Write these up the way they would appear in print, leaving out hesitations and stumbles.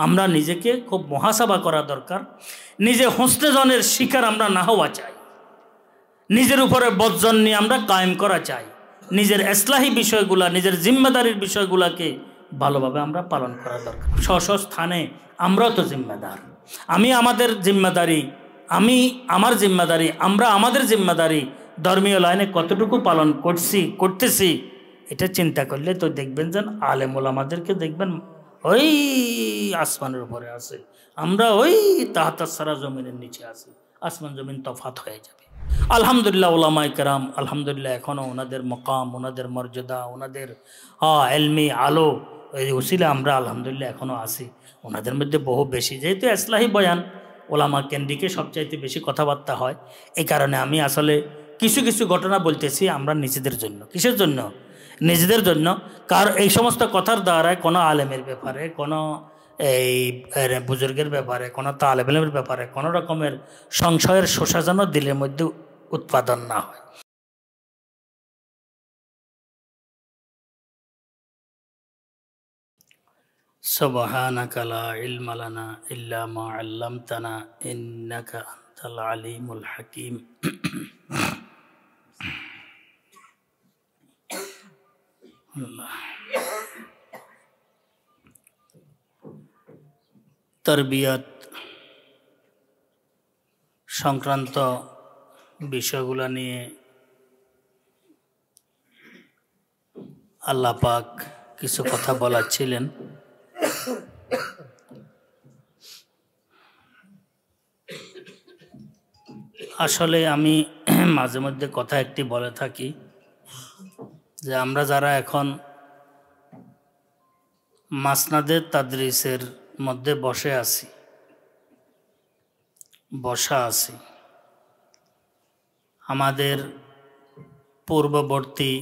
আমরা নিজেকে খুব মুহাসাবা করা দরকার। নিজে হোসনে জনের শিকার আমরা না হওয়া চাই, নিজের উপরে বজ্জন নিয়ে আমরা কায়েম করা চাই, নিজের ইসলাহি বিষয়গুলা, নিজের জিম্মেদারির বিষয়গুলোকে ভালোভাবে আমরা পালন করা দরকার। স্ব স্থানে আমরাও তো জিম্মেদার। আমি আমাদের জিম্মেদারি, আমি আমার জিম্মেদারি, আমরা আমাদের জিম্মেদারি ধর্মীয় লাইনে কতটুকু পালন করতেছি এটা চিন্তা করলে তো দেখবেন যেন আলেম ওলামাদেরকে দেখবেন ওই আসমানের উপরে আছে, আমরা ওই তাহাতাস সারা জমিনের নিচে আছি, আসমান জমিন তফাত হয়ে যাবে। আলহামদুলিল্লাহ ওলামায়ে কেরাম, আলহামদুলিল্লাহ এখনও ওনাদের মকাম, ওনাদের মর্যাদা, ওনাদের এলমি আলো এই উসিলা আমরা আলহামদুলিল্লাহ এখনও আছি। ওনাদের মধ্যে বহু বেশি, যেহেতু ইসলাহি বয়ান ওলামা কেন্দ্রিকে সবচাইতে বেশি কথাবার্তা হয়, এই কারণে আমি আসলে কিছু কিছু ঘটনা বলতেছি আমরা নিজেদের জন্য। কিসের জন্য? নিজেদের জন্য। কার এই সমস্ত কথার দ্বারায় কোনো আলেমের ব্যাপারে, কোনো এই বুজুর্গের ব্যাপারে, কোনো তালেব ইলমের ব্যাপারে কোনো রকমের সংশয়ের শোষা যেন দিলের মধ্যে উৎপাদন না হয়। সুবহানাকা লা ইলমা লানা ইল্লা মা আল্লামতানা ইন্নাকা আনতাল আলিমুল হাকিম। তরবিয়ত সংক্রান্ত বিষয়গুলো নিয়ে আল্লাহ পাক কিছু কথা বলাচ্ছিলেন। আসলে আমি মাঝে মধ্যে কথা একটি বলে থাকি যে আমরা যারা এখন মাসনাদের তাদরিসের মধ্যে বসা আছি, আমাদের পূর্ববর্তী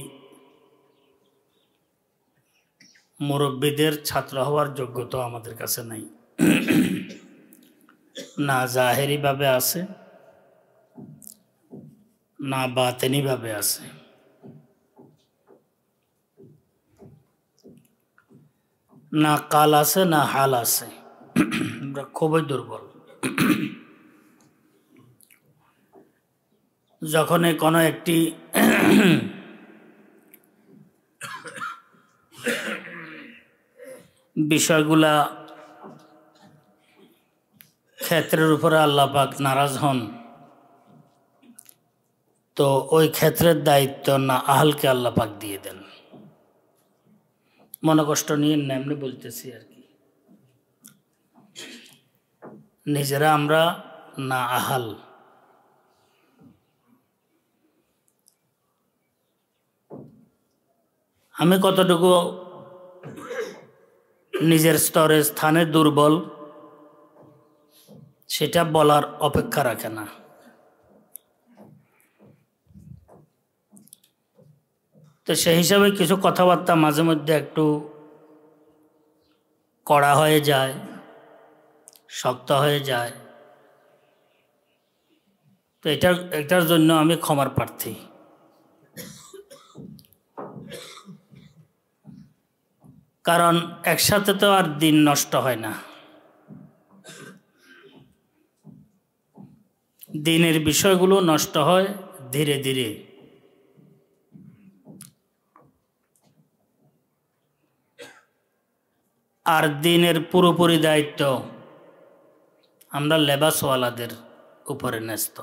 মুরব্বীদের ছাত্র হওয়ার যোগ্যতা আমাদের কাছে নাই। না জাহেরিভাবে আছে, না বাতেনিভাবে আছে। না কাল আছে, না হাল আছে। আমরা খুবই দুর্বল। যখন কোনো একটি বিষয়গুলা ক্ষেত্রের উপরে আল্লাহ পাক নারাজ হন, তো ওই ক্ষেত্রের দায়িত্ব না আহলকে আল্লাহ পাক দিয়ে দেন। মনে কষ্ট নিয়ে এমনি বলতেছি আর কি। নিজেরা আমরা না আহাল। আমি কতটুকু নিজের স্তরে স্থানে দুর্বল সেটা বলার অপেক্ষা রাখে না। তো সেই হিসাবে কিছু কথাবার্তা মাঝে মধ্যে একটু কড়া হয়ে যায়, শক্ত হয়ে যায়। তো এটার জন্য আমি ক্ষমার প্রার্থী। কারণ একসাথে তো আর দিন নষ্ট হয় না। দিনের বিষয়গুলো নষ্ট হয় ধীরে ধীরে। আর দিনের পুরোপুরি দায়িত্ব আমরা লেবাসওয়ালাদের উপরে ন্যস্ত।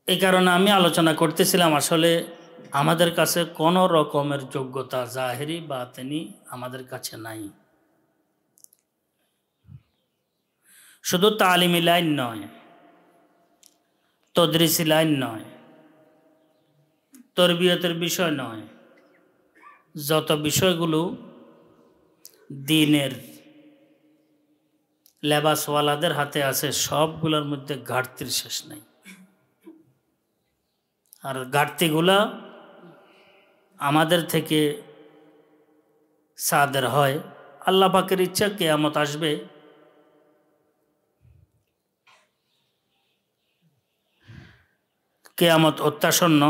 এই কারণে আমি আলোচনা করতেছিলাম, আসলে আমাদের কাছে কোনো রকমের যোগ্যতা জাহেরি বাতেনি আমাদের কাছে নাই। শুধু তালিমি লাইন নয়, তদরিসি লাইন নয়, তরবিয়তের বিষয় নয়, যত বিষয়গুলো দিনের লেবাসওয়ালাদের হাতে আছে সবগুলোর মধ্যে ঘাটতির শেষ নেই। আর ঘাটতিগুলা আমাদের থেকে সাদের হয়। আল্লাহ পাকের ইচ্ছা কিয়ামত আসবে, কিয়ামত অত্যাসন্ন।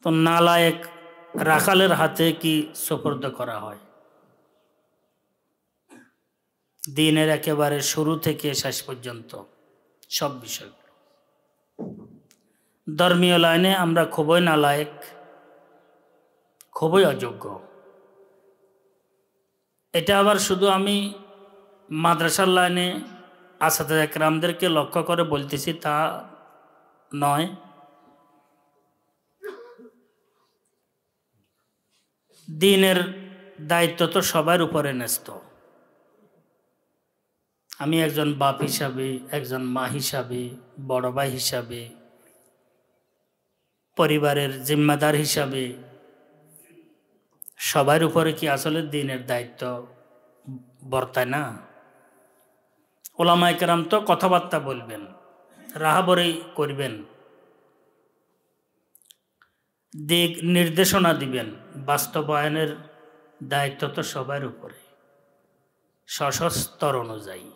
তো নালায়েক রাখালের হাতে কি সুপর্দ করা হয়? দিনের একেবারে শুরু থেকে শেষ পর্যন্ত সব বিষয়। ধর্মীয় লাইনে আমরা খুবই নালায়েক, খুবই অযোগ্য। এটা আবার শুধু আমি মাদ্রাসার লাইনে আসাদে একরামদেরকে লক্ষ্য করে বলতেছি তা নয়। দিনের দায়িত্ব তো সবার উপরে ন্যস্ত। আমি একজন বাপ হিসাবে, একজন মা হিসাবে, বড় ভাই হিসাবে, পরিবারের জিম্মাদার হিসাবে সবার উপরে কি আসলে দিনের দায়িত্ব বর্তায় না? ওলামায়ে কেরাম তো কথাবার্তা বলবেন, রাহাবরি করবেন, দিক নির্দেশনা দিবেন, বাস্তবায়নের দায়িত্ব তো সবার উপরে সশস্ত্র অনুযায়ী।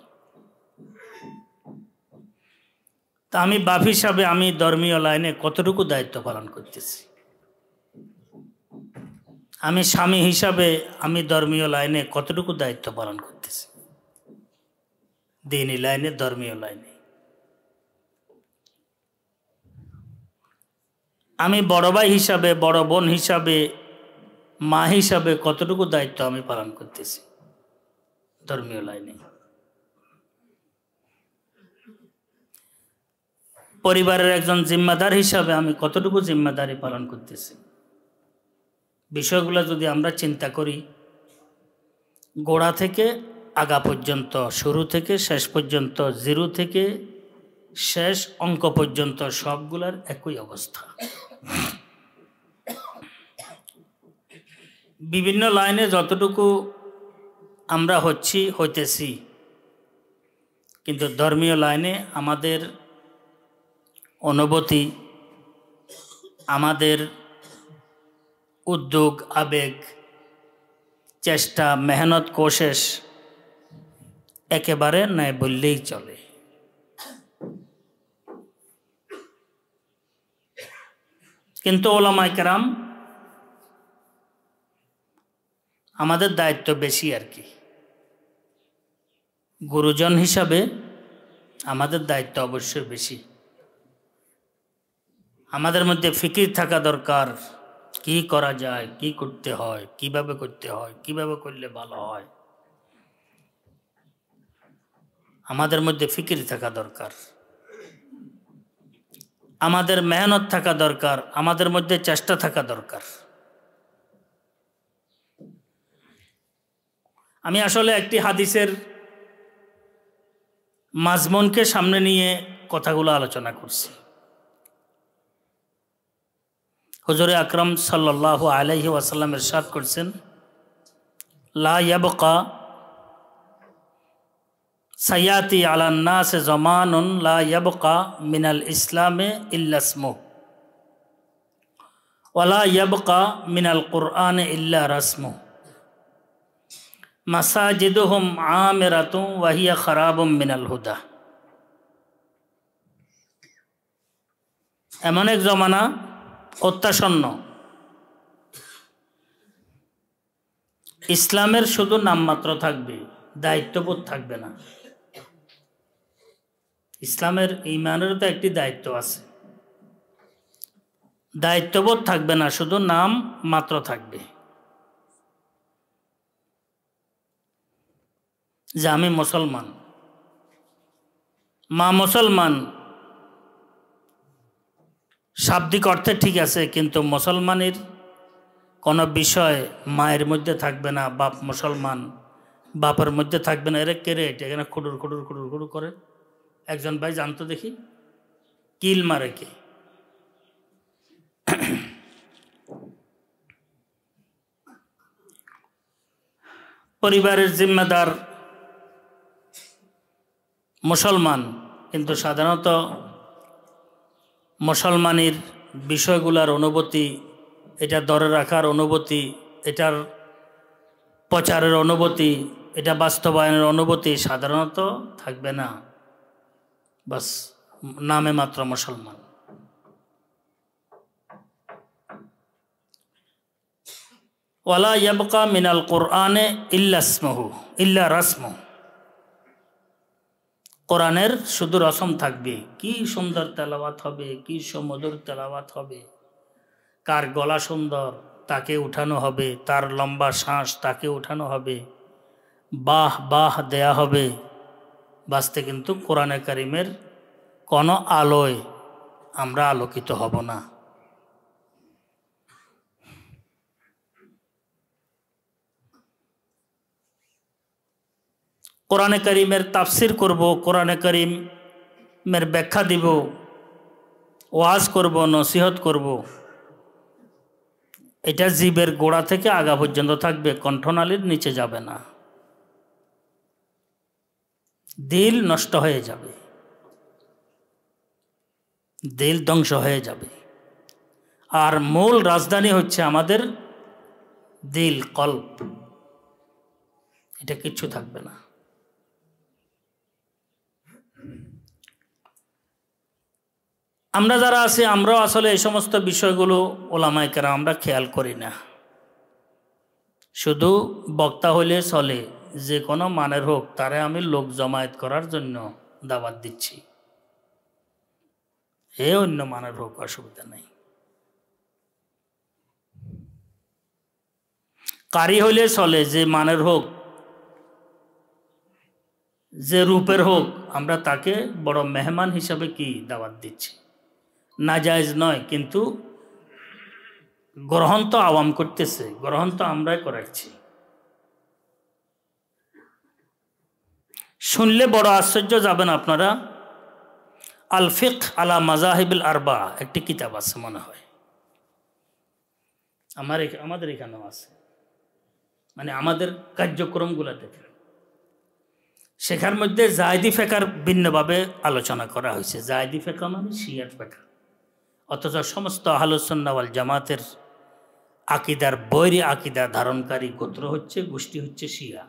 তা আমি বাপ হিসাবে আমি ধর্মীয় লাইনে কতটুকু দায়িত্ব পালন করতেছি? আমি স্বামী হিসাবে আমি ধর্মীয় লাইনে কতটুকু দায়িত্ব পালন করতেছি? দ্বীনি লাইনে, ধর্মীয় লাইনে। আমি বড় ভাই হিসাবে, বড় বোন হিসাবে, মা হিসাবে কতটুকু দায়িত্ব আমি পালন করতেছি ধর্মীয় লাইনে? পরিবারের একজন জিম্মাদার হিসাবে আমি কতটুকু জিম্মাদারি পালন করতেছি? বিষয়গুলো যদি আমরা চিন্তা করি, গোড়া থেকে আগা পর্যন্ত, শুরু থেকে শেষ পর্যন্ত, জিরো থেকে শেষ অঙ্ক পর্যন্ত সবগুলার একই অবস্থা। বিভিন্ন লাইনে যতটুকু আমরা হইতেছি, কিন্তু ধর্মীয় লাইনে আমাদের অনুভূতি, আমাদের উদ্যোগ, আবেগ, চেষ্টা, মেহনত, কোশেশ একেবারে নাই বললেই চলে। কিন্তু ওলামায়ে কেরাম আমাদের দায়িত্ব বেশি আর কি। গুরুজন হিসাবে আমাদের দায়িত্ব অবশ্যই বেশি। আমাদের মধ্যে ফিকির থাকা দরকার, কি করা যায়, কি করতে হয়, কিভাবে করতে হয়, কিভাবে করলে ভালো হয়। আমাদের মধ্যে ফিকির থাকা দরকার, আমাদের মেহনত থাকা দরকার, আমাদের মধ্যে চেষ্টা থাকা দরকার। আমি আসলে একটি হাদিসের মাজমুনকে সামনে নিয়ে কথাগুলো আলোচনা করছি। হুজুরে আকরাম সাল্লাল্লাহু আলাইহি ওয়াসাল্লাম ইরশাদ করছেন, লা ইয়াবকা সায়াতি আলান নাস জামানুন লা ইয়াবকা মিনাল ইসলামে ইল্লা ইসমু ওয়া লা ইয়াবকা মিনাল কুরআনে ইল্লা রাসমু মাসাজিদুহুম আমিরাতুন ওয়া হিয়া খারাবুম মিনাল হুদা। এমন এক জমানা অত্যাসন্ন, ইসলামের শুধু নামমাত্র থাকবে, দায়িত্ববোধ থাকবে না। ইসলামের, ঈমানেরও তো একটি দায়িত্ব আছে, দায়িত্ববোধ থাকবে না, শুধু নাম মাত্র থাকবে যে আমি মুসলমান, মা মুসলমান। শাব্দিক অর্থে ঠিক আছে, কিন্তু মুসলমানের কোনো বিষয় মায়ের মধ্যে থাকবে না। বাপ মুসলমান, বাপের মধ্যে থাকবে না। এরা কেড়ে এটা এখানে খুডুর খুডুর খুডুর খুডুর করে। একজন ভাই জানতো দেখি, কিল মারে কে? পরিবারের জিম্মাদার মুসলমান, কিন্তু সাধারণত মুসলমানের বিষয়গুলার অনুভূতি, এটা ধরে রাখার অনুভূতি, এটার প্রচারের অনুভূতি, এটা বাস্তবায়নের অনুভূতি সাধারণত থাকবে না। বাস নামে মাত্র মুসলমান। ওয়ালা ইয়াবকা মিনাল কোরআনে ইল্লা ইসমুহু ইল্লা রাসমু, কোরআনের শুধু রসম থাকবে। কি সুন্দর তেলাওয়াত হবে, কি সুমধুর তেলাওয়াত হবে, কার গলা সুন্দর তাকে উঠানো হবে, তার লম্বা শ্বাস তাকে উঠানো হবে, বাহ বাহ দেয়া হবে। বাস্তে কিন্তু কোরআনে কারিমের কোনো আলোয় আমরা আলোকিত হব না। কোরআনে কারিমের তাফসির করব, কোরআনে কারিমের ব্যাখ্যা দিব, ওয়াজ করব, নসিহত করব, এটা জীবের গোড়া থেকে আগা পর্যন্ত থাকবে, কণ্ঠনালীর নিচে যাবে না। দিল নষ্ট হয়ে যাবে, দিল ধ্বংস হয়ে যাবে। আর মূল রাজধানী হচ্ছে আমাদের দিল, কল্ব, এটা কিচ্ছু থাকবে না। আমরা যারা আছি আমরাও আসলে এই সমস্ত বিষয়গুলো ওলামায়ে কেরাম আমরা খেয়াল করি না। শুধু বক্তা হইলে চলে, যে কোনো মানের হোক তারে আমি লোক জমায়েত করার জন্য দাওয়াত দিচ্ছি, এ অন্য মানের হোক অসুবিধা নেই। কারি হইলে চলে, যে মানের হোক, যে রূপের হোক, আমরা তাকে বড় মেহমান হিসাবে কি দাওয়াত দিচ্ছি। নাজায়েজ নয়, কিন্তু গ্রহণ তো আওয়াম করতেছে, গ্রহণ তো আমরাই করাচ্ছি। শুনলে বড় আশ্চর্য যাবেন আপনারা। আল ফিকহ আলা মাযাহিবিল আরবা একটি কিতাব আছে মনে হয়, আমাদের এখানেও আছে, মানে আমাদের কার্যক্রমগুলো দেখেন, সেখার মধ্যে জায়দি ফেকার ভিন্নভাবে আলোচনা করা হয়েছে। জায়দি ফেকা মানে শিয়ার ফেকা, অথচ সমস্ত আহলুস সুন্নাহ ওয়াল জামাতের আকিদার বৈরী আকিদা ধারণকারী গোত্র হচ্ছে, গোষ্ঠী হচ্ছে শিয়া।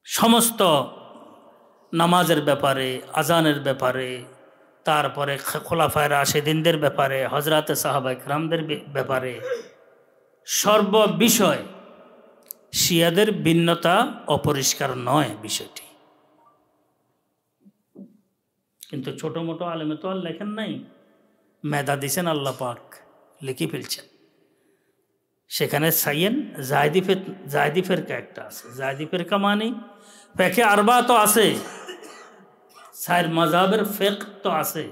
সমস্ত নামাজের ব্যাপারে, আজানের ব্যাপারে, তারপরে খোলাফায়ে রাশেদিনদের ব্যাপারে, হযরতে সাহাবায়ে কেরামদের ব্যাপারে, সর্ব বিষয় শিয়াদের ভিন্নতা অপরিষ্কার নয় বিষয়টি। কিন্তু ছোট মোটো আলেমে তো আর লেখেন নাই, মেধা দিছেন আল্লাহ পাক, লিখে ফেলছেন। সেখানে সাইয়েন জায়দি ফেরকা একটা আছে। জায়দি ফেরকা মানে ফেকে আরবা তো আছে, সাইর মাযহাবের ফিকহ তো আছে,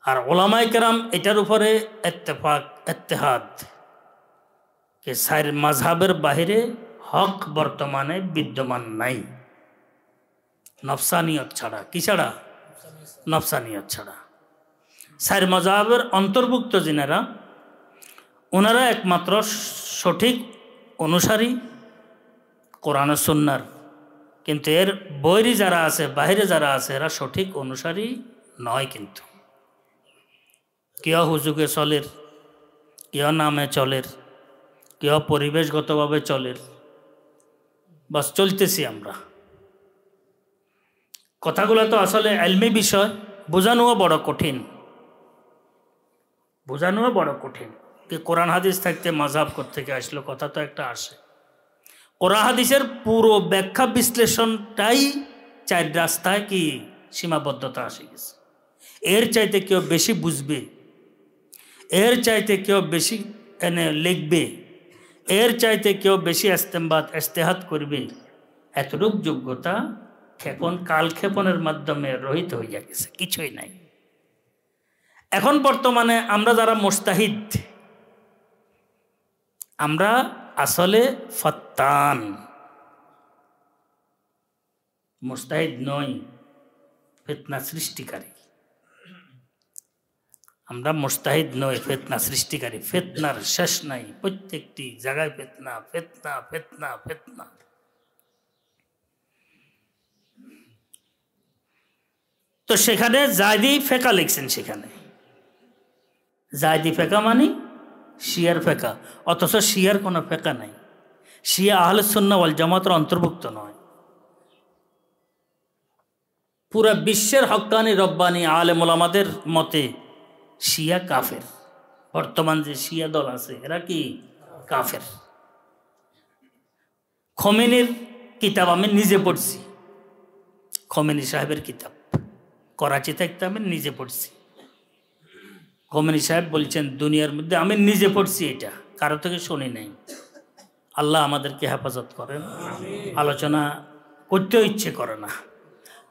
আর উলামায়ে কেরাম এটার উপরে ইত্তেফাক ইত্তেহাদ কে সাইর মাযহাবের বাহিরে হক বর্তমানে বিদ্যমান নাই, নফসানিয়ত ছাড়া। কি ছাড়া? নফসানিয়ত ছাড়া। সাইর মাযহাবের অন্তর্ভুক্ত যিনারা, ওনারা একমাত্র সঠিক অনুসারী কোরআন ও সুন্নাহর, কিন্তু এর বৈরী যারা আছে, বাহিরে যারা আছে, এরা সঠিক অনুসারী নয়। কিন্তু কেউ হুজুগে চলের, কেউ নামে চলের, কেউ পরিবেশগতভাবে চলের, বাস চলতেছি আমরা। কথাগুলো তো আসলে ইলমি বিষয়, বোঝানোও বড় কঠিন, বোঝানোও বড় কঠিন। কি কোরআন হাদিস থাকতে মাযহাব কোত্থেকে আসলো, কথা তো একটা আসে। কোরআন হাদিসের পুরো ব্যাখ্যা বিশ্লেষণটাই চার রাস্তায় কি সীমাবদ্ধতা আসে গেছে। এর চাইতে কেউ বেশি বুঝবে, এর চাইতে কেউ বেশি এনে লিখবে, এর চাইতে কেউ বেশি ইস্তেমবাত ইজতিহাদ করবে, এতটুক যোগ্যতা কালক্ষেপণের মাধ্যমে রহিত হইয়া গেছে, কিছুই নাই। এখন বর্তমানে আমরা যারা মুজতাহিদ, আমরা আসলে ফাত্তান, মুজতাহিদ নই, ফিতনা সৃষ্টিকারী। আমরা মুজতাহিদ নই, ফিতনা সৃষ্টিকারী। ফিতনার শেষ নাই, প্রত্যেকটি জায়গায় ফিতনা, ফিতনা, ফিতনা, ফিতনা। তো সেখানে জায়দি ফেকা লিখছেন, সেখানে জায়দি ফেকা মানে শিয়ার ফেকা, অথচ শিয়ার কোনো ফেকা নাই। শিয়া আহলুস সুন্নাহ ওয়াল জামাতের অন্তর্ভুক্ত নয়। পুরা বিশ্বের হক্কানি রব্বানি আলেম ওলামাদের মতে শিয়া কাফের, বর্তমান যে শিয়া দল আছে এরা কি কাফের। খোমেনির কিতাব আমি নিজে পড়ছি, খোমেনি সাহেবের কিতাব করাচি থাকতে আমি নিজে পড়ছি। খোমেনি সাহেব বলছেন দুনিয়ার মধ্যে, আমি নিজে পড়ছি, এটা কারো থেকে শুনি নাই। আল্লাহ আমাদেরকে হেফাজত করেন। আলোচনা করতেও ইচ্ছে করে না,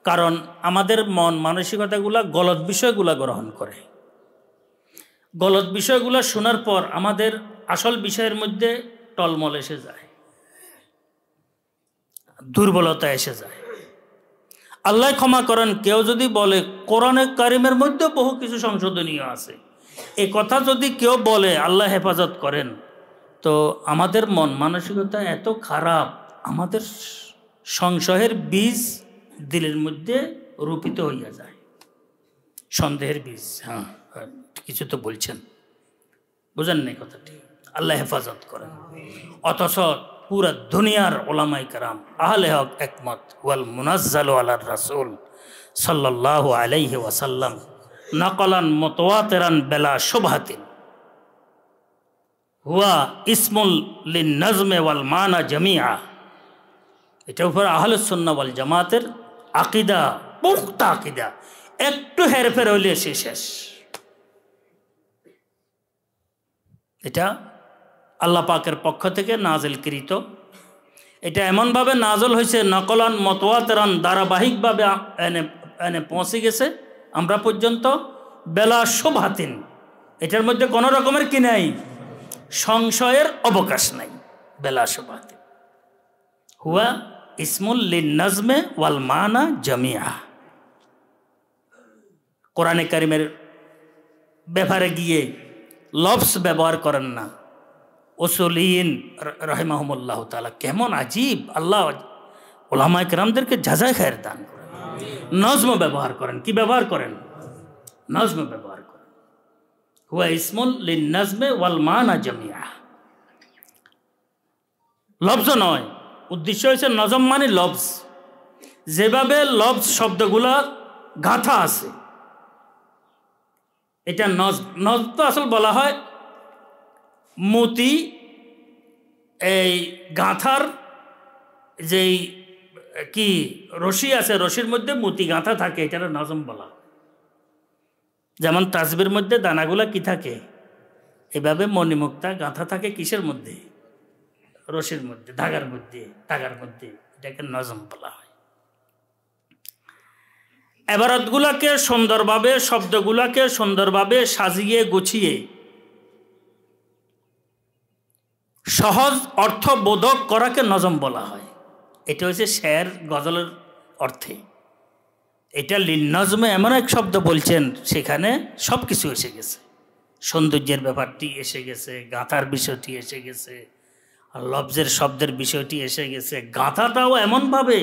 কারণ আমাদের মন মানসিকতাগুলা গলত বিষয়গুলা গ্রহণ করে। গলত বিষয়গুলো শোনার পর আমাদের আসল বিষয়ের মধ্যে টলমল এসে যায়, দুর্বলতা এসে যায়। আল্লাহ ক্ষমা করেন, কেউ যদি বলে কোরআনে কারিমের মধ্যে বহু কিছু সংশোধনীয় আছে, এই কথা যদি কেউ বলে, আল্লাহ হেফাজত করেন, তো আমাদের মন মানসিকতা এত খারাপ, আমাদের সংশয়ের বীজ দিলের মধ্যে রোপিত হইয়া যায়, সন্দেহের বীজ। হ্যাঁ, কিছু তো বলছেন, বুঝেন নাই কথাটি। আল্লাহ হেফাজত করেন। অথচ পুরা দুনিয়ার ওলামাই কারাম আহলে হক একমত, ওয়াল মুনাজ্জালু আলার রাসূল সাল্লাল্লাহু আলাইহি ওয়াসাল্লাম নকলান মুতাওয়াতিরান বেলা শুবহাতিন হুয়া ইসমুল লিন নাজমে ওয়াল মানা জামিআ। এটা উপর আহলুস সুন্নাহ ওয়াল জামাতের আকীদা, পুখতা আকীদা, একটু হেরফের হইলে শেষ। এটা আল্লাহ পাকের পক্ষ থেকে নাজিলকৃত। এটা এমনভাবে নাজল হয়েছে, নকলান মুতাওয়াতিরান, ধারাবাহিকভাবে এনে পৌঁছে গেছে আমরা পর্যন্ত, বেলা শুবহাতিন, এটার মধ্যে কোনো রকমের কি নাই, সংশয়ের অবকাশ নাই। বেলা শুবহাতিন হুয়া ইসমুল লিন নাজমে ওয়াল মানা জামিআ। কোরআনে কারিমের ব্যাপারে গিয়ে লফজ ব্যবহার করেন না। উসুলিন রাহিমাহুমুল্লাহ তাআলা কেমন আজীব, আল্লাহ উলামায়ে কেরামদেরকে জাযায়ে খায়ের দান করেন। নজম ব্যবহার করেন, কি ব্যবহার করেন, নজম ব্যবহার করেন। হুয়া ইসমুল লিন নাজমে ওয়াল মানা জামিআ, লফজ নয়, উদ্দেশ্য হয়েছে নজম মানে লফজ। যেভাবে লফজ শব্দগুলা গাঁথা আছে, এটা নজ তো আসল বলা হয় মতি, এই গাঁথার যেই কি রশি আছে, রশির মধ্যে মতি গাঁথা থাকে, এটা নজম বলা। যেমন তাসবির মধ্যে দানাগুলা কি থাকে, এভাবে মণিমুক্তা গাঁথা থাকে কিসের মধ্যে, রশির মধ্যে, ধাগার মধ্যে, টাগার মধ্যে, এটাকে নজম বলা হয়। এবারতগুলাকে সুন্দরভাবে, শব্দগুলাকে সুন্দরভাবে সাজিয়ে গুছিয়ে সহজ অর্থবোধক করাকে নজম বলা হয়। এটা হচ্ছে শের গজলের অর্থে। এটা লিন নজমে এমন এক শব্দ বলছেন, সেখানে সব কিছু এসে গেছে, সৌন্দর্যের ব্যাপারটি এসে গেছে, গাঁথার বিষয়টি এসে গেছে, আর লফজের শব্দের বিষয়টি এসে গেছে। গাঁথাটাও এমনভাবে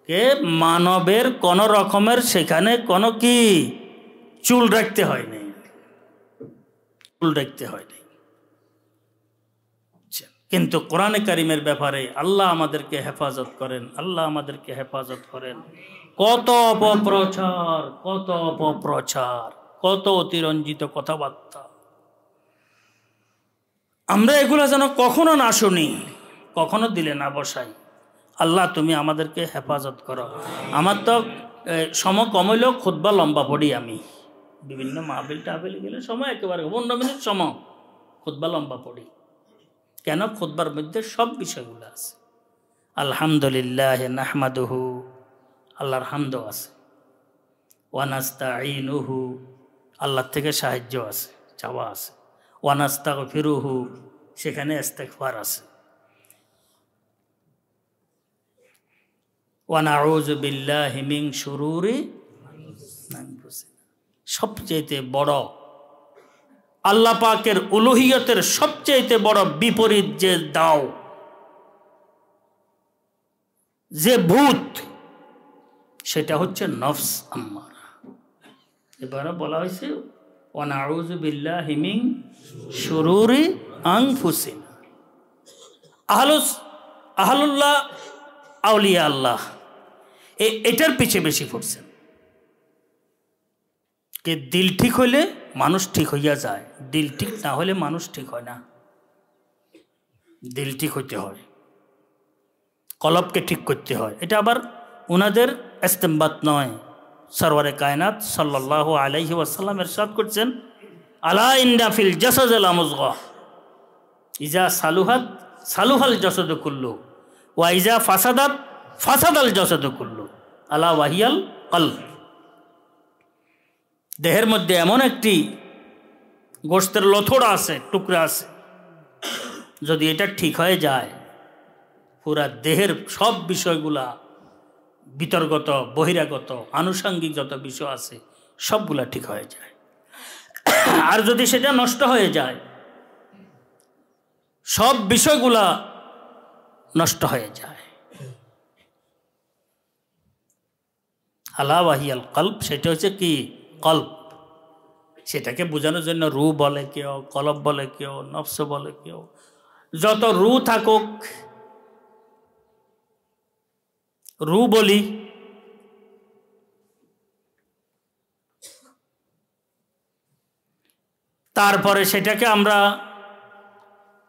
কে মানবের কোনো রকমের সেখানে কোনো কি চুল রাখতে হয়নি, চুল রাখতে হয়নি। কিন্তু কোরআনে কারিমের ব্যাপারে আল্লাহ আমাদেরকে হেফাজত করেন, আল্লাহ আমাদেরকে হেফাজত করেন। কত অপপ্রচার, কত অপপ্রচার, কত অতিরঞ্জিত কথাবার্তা, আমরা এগুলো যেন কখনো না শুনি, কখনো দিলে না বসাই। আল্লাহ তুমি আমাদেরকে হেফাজত করো। আমার তো কমইলেও খুতবা লম্বা পড়ি, আমি বিভিন্ন মাহফিল টাহফিল গেলে সময় একেবারে 15 মিনিট সময় খুতবা লম্বা পড়ি। কেন? খুতবার মধ্যে সব বিষয়গুলো আছে। আলহামদুলিল্লাহ নাহমাদুহু, আল্লাহর হামদ আছে। ওয়ানাস্তাঈনুহু, আল্লাহর থেকে সাহায্য আছে, চাওয়া আছে। ওয়ানাস্তাগফিরুহু, সেখানে ইস্তিগফার আছে। ওয়ানাউযু বিল্লাহি মিন শুরুরি আনফুসিনা, সবচেয়ে বড় আল্লাহ পাকের উলুহিয়তের সবচেয়ে বড় বিপরীত যে দাও, যে ভূত, সেটা হচ্ছে নফস আম্মারা। এবারে বলা হয়েছে ওয়ানাউযু বিল্লাহি মিন শুরুরি আনফুসিনা। আহলুল্লাহ, আউলিয়া আল্লাহ, এটার পিছে বেশি পড়ছেন। কে দিল ঠিক হইলে মানুষ ঠিক হইয়া যায়, দিল ঠিক না হলে মানুষ ঠিক হয় না। দিল ঠিক হইতে হয়, কলবকে ঠিক করতে হয়। এটা আবার ওনাদের ইস্তেমবাত নয়, সরওয়ারে কায়নাত সাল্লাল্লাহু আলাইহি ওয়াসাল্লাম ইরশাদ করছেন, আলা ইন্না ফিল জাসাদি লামুযগা ইজা সালুহাত সালুহাল জাসাদু কুল্লু ওয়া ইজা ফাসাদাত ফাসাদাল জাসাদু কুল্লু আলা ওয়াহিয়াল কলব। দেহের মধ্যে এমন একটি গোশতের লথড়া আছে, টুকরা আছে, যদি এটা ঠিক হয়ে যায় পুরা দেহের সব বিষয়গুলা, বিতর্গত বহিরাগত আনুষঙ্গিক যত বিষয় আছে সবগুলা ঠিক হয়ে যায়। আর যদি সেটা নষ্ট হয়ে যায় সব বিষয়গুলা নষ্ট হয়ে যায়। আলা ওয়াহিয়াল কলব, সেটা হচ্ছে কি কলব। সেটাকে বোঝানোর জন্য রু বলে কেউ, কলব বলে কেউ, নফস বলে কেউ। যত রু থাকুক, রু বলি, তারপরে সেটাকে আমরা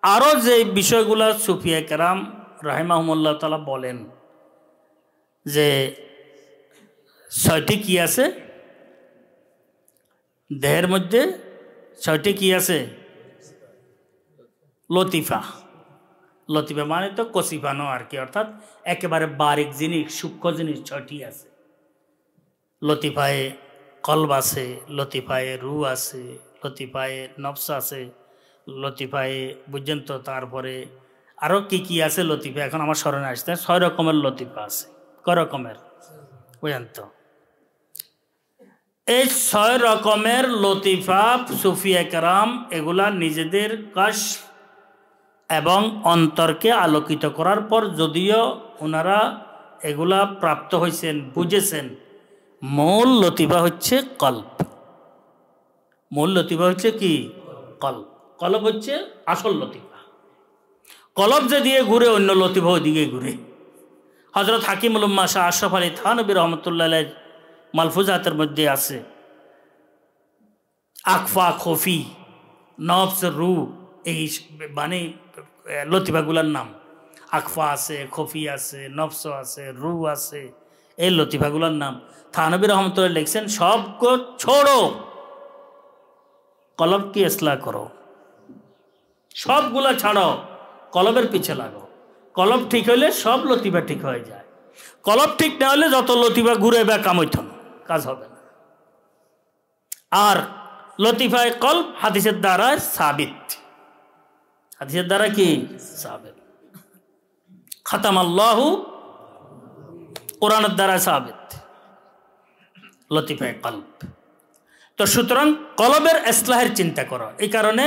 আরও যে বিষয়গুলো সুফিয়া কেরাম রাহিমাহুমুল্লাহ তাআলা বলেন যে 6টি কি আছে দেহের মধ্যে, 6টি কি আছে? লতিফা। লতিফা মানে তো কসিফানো আর কি, অর্থাৎ একেবারে বারিক জিনিস, সূক্ষ্ম জিনিস 6টি আছে। লতিফায়ে কলব আছে, লতিফায়ে রু আছে, লতিফায়ে নফস আছে, লতিফায়ে বুঝছেন তো, তারপরে আরও কি কি আছে লতিফা, এখন আমার স্মরণে আসতে 6 রকমের লতিফা আছে। ক রকমের বুঝেন তো? এই 6 রকমের লতিফা সুফিয়া কেরাম এগুলা নিজেদের কাশফ এবং অন্তরকে আলোকিত করার পর, যদিও ওনারা এগুলা প্রাপ্ত হয়েছেন, বুঝেছেন, মূল লতিফা হচ্ছে কলব। মূল লতিফা হচ্ছে কি? কলব। কলব হচ্ছে আসল লতিফা। কলব যে দিয়ে ঘুরে অন্য লতিফা ওদিকে ঘুরে। হযরত হাকিমুল উম্মাহ শাহ আশরাফ আলী থানভী রহমতুল্লাহ আলাইহ মালফুজাতের মধ্যে আছে আকফা, খফি, নফস, রু, এই মানে লতিফাগুলোর নাম। আকফা আছে, খফি আছে, নফস আছে, রু আছে, এই লতিফাগুলোর নাম। থানভী রহমতুল্লাহ লিখছেন, সবকে ছোড়ো, কলব কি ইসলাহ করো। সবগুলা ছাড়ো, কলবের পিছে লাগো। কলব ঠিক হইলে সব লতিফা ঠিক হয়ে যায়। কলব ঠিক না হলে যত লতিফা ঘুরে বা কাম হইত না, কাজ হবে না। আর লতিফায় কলব হাদিসের দ্বারা সাবিত। হাদিসের দ্বারা কি সাবিত? খাতাম আল্লাহু, কোরআনের দ্বারা সাবিত লতিফায় কলব। তো সুতরাং কলবের ইসলাহের চিন্তা করো। এই কারণে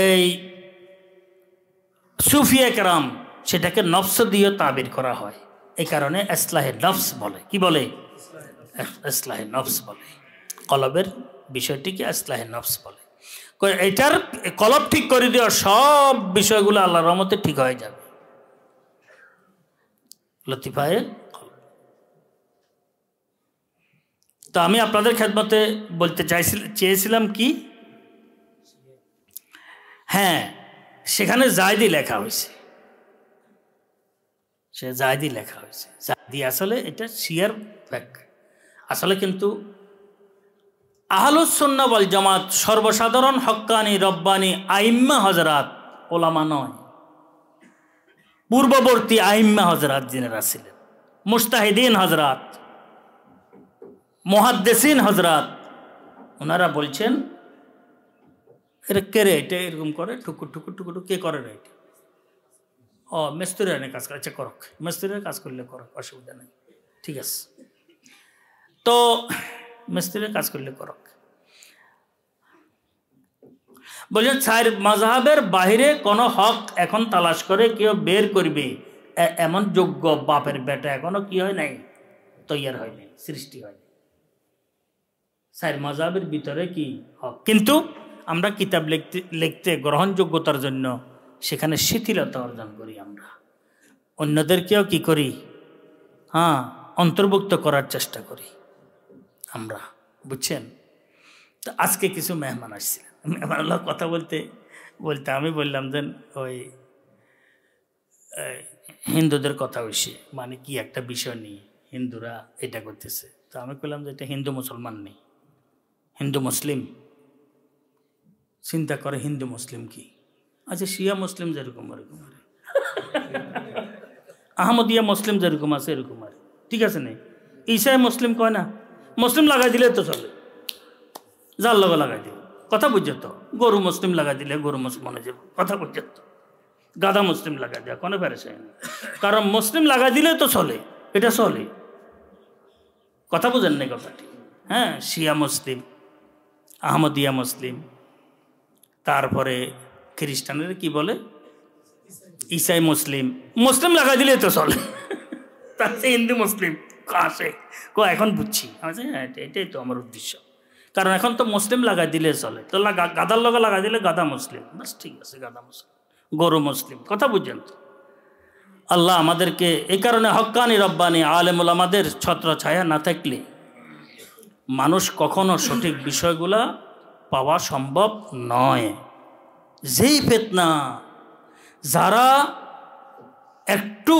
এই সুফিয়া কেরাম সেটাকে নফস দিয়ে তাবির করা হয়। এই কারণে ইসলাহে নফস বলে। কি বলে? ইসলাহে নফস বলে। কলবের বিষয়টিকে ইসলাহে নফস বলে। এটার কলব ঠিক করে দেওয়া সব বিষয়গুলো আল্লাহর রহমতে ঠিক হয়ে যাবে। লতিফায়ে কলব। তো আমি আপনাদের খেদমতে বলতে চেয়েছিলাম কি, হ্যাঁ, সেখানে জায়দি লেখা হয়েছে, সে জায়দি লেখা হয়েছে। জায়দি আসলে এটা শিয়ার ফ্যাক্ট। আসলে কিন্তু আহলুস সুন্নাহ ওয়াল জামাত সর্বসাধারণ হক্কানি রব্বানি আইম্মা হযরত ওলামা নয়, পূর্ববর্তী আইম্মা হযরত যিনারা ছিলেন, মুজতাহিদিন হযরত, মুহাদ্দিসিন হযরত, ওনারা বলছেন এটা কে রে, এটা এরকম করে ঠুকুর ঠুকুর ঠুকুর, কে করে রে এটা? ও মিস্ত্রি এনে কাজ করে। আচ্ছা করক, মিস্ত্রির কাজ করলে করক, অসুবিধা নেই, ঠিক আছে। তো মিস্ত্রির কাজ করলে করক। বলছেন চার মাযহাবের বাহিরে কোন হক এখন তালাশ করে কেউ বের করবে এমন যোগ্য বাপের বেটা এখনো কি হয় নাই, তৈয়ার হয় নাই, সৃষ্টি হয় নাই। চার মাযহাবের ভিতরে কি হক, কিন্তু আমরা কিতাব লিখতে গ্রহণযোগ্যতার জন্য সেখানে শিথিলতা অর্জন করি। আমরা অন্যদেরকেও কি করি, হ্যাঁ, অন্তর্ভুক্ত করার চেষ্টা করি আমরা, বুঝছেন? তো আজকে কিছু মেহমান আসছিলেন, মেহমানুল্লাহ কথা বলতে বলতে আমি বললাম যে ওই হিন্দুদের কথা হইছে, মানে কি একটা বিষয় নিয়ে হিন্দুরা এটা করতেছে। তো আমি বললাম যে এটা হিন্দু মুসলমান নেই, হিন্দু মুসলিম চিন্তা করে, হিন্দু মুসলিম কি? আচ্ছা শিয়া মুসলিম যেরকম এরকম আর আহমদিয়া মুসলিম যেরকম আছে এরকম আর, ঠিক আছে নেই। ঈসাই মুসলিম কয় না, মুসলিম লাগাই দিলে তো চলে, যার লগে লাগাই দিল, কথা বুঝছো তো। গরু মুসলিম লাগাই দিলে গরু মুসলমান হয়ে যাবে, কথা বুঝছো তো। গাধা মুসলিম লাগাই দেওয়া কোনো প্যারেশানি নেই, কারণ মুসলিম লাগাই দিলে তো চলে, এটা চলে, কথা বুঝেন নাই কথাটি। হ্যাঁ, শিয়া মুসলিম, আহমদিয়া মুসলিম, তারপরে খ্রিস্টানের কি বলে ঈসাই মুসলিম, মুসলিম লাগাই দিলে তো চলে, তার চেয়ে হিন্দু মুসলিম আসে এখন বুঝছি। হ্যাঁ এটাই তো আমার উদ্দেশ্য, কারণ এখন তো মুসলিম লাগাই দিলে চলে, তো গাদার লগে লাগাই দিলে গাদা মুসলিম, বাস ঠিক আছে, গাদা মুসলিম, গরু মুসলিম, কথা বুঝছেন তো। আল্লাহ আমাদেরকে এই কারণে হক্কানি রব্বানি আলেমুল আমাদের ছত্র ছায়া না থাকলে মানুষ কখনো সঠিক বিষয়গুলা পাওয়া সম্ভব নয়। যেই ফিতনা, যারা একটু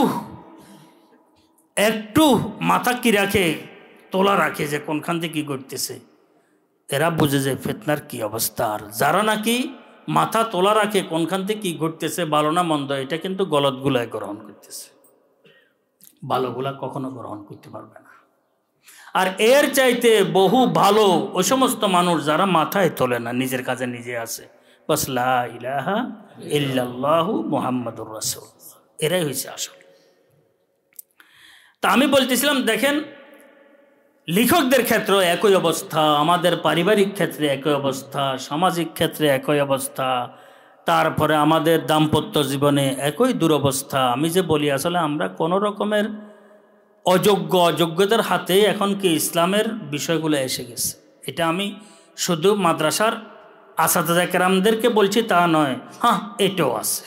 একটু মাথা কি রাখে, তোলা রাখে যে কোনখান থেকে কি করতেছে, এরা বুঝে যায় ফিতনার কি অবস্থা। আর যারা নাকি মাথা তোলা রাখে কোনখান থেকে কি ঘটতেছে, ভালো না মন্দ, এটা কিন্তু গলতগুলায় গ্রহণ করতেছে, ভালোগুলা কখনো গ্রহণ করতে পারবে না। আর এর চাইতে বহু ভালো ওই সমস্ত মানুষ যারা মাথায় তোলে না, নিজের কাজে নিজে আছে, বাস লা ইলাহা ইল্লাল্লাহু মুহাম্মাদুর রাসূলুল্লাহ, এরাই হয়েছে আসল। তা আমি বলতেছিলাম, দেখেন লেখকদের ক্ষেত্রে একই অবস্থা, আমাদের পারিবারিক ক্ষেত্রে একই অবস্থা, সামাজিক ক্ষেত্রে একই অবস্থা, তারপরে আমাদের দাম্পত্য জীবনে একই দুরবস্থা। আমি যে বলি আসলে আমরা কোনো রকমের অযোগ্যতার হাতে এখন কি ইসলামের বিষয়গুলো এসে গেছে। এটা আমি শুধু মাদ্রাসার আসাদা কেরামদেরকে বলছি তা নয়, হ্যাঁ এটাও আছে,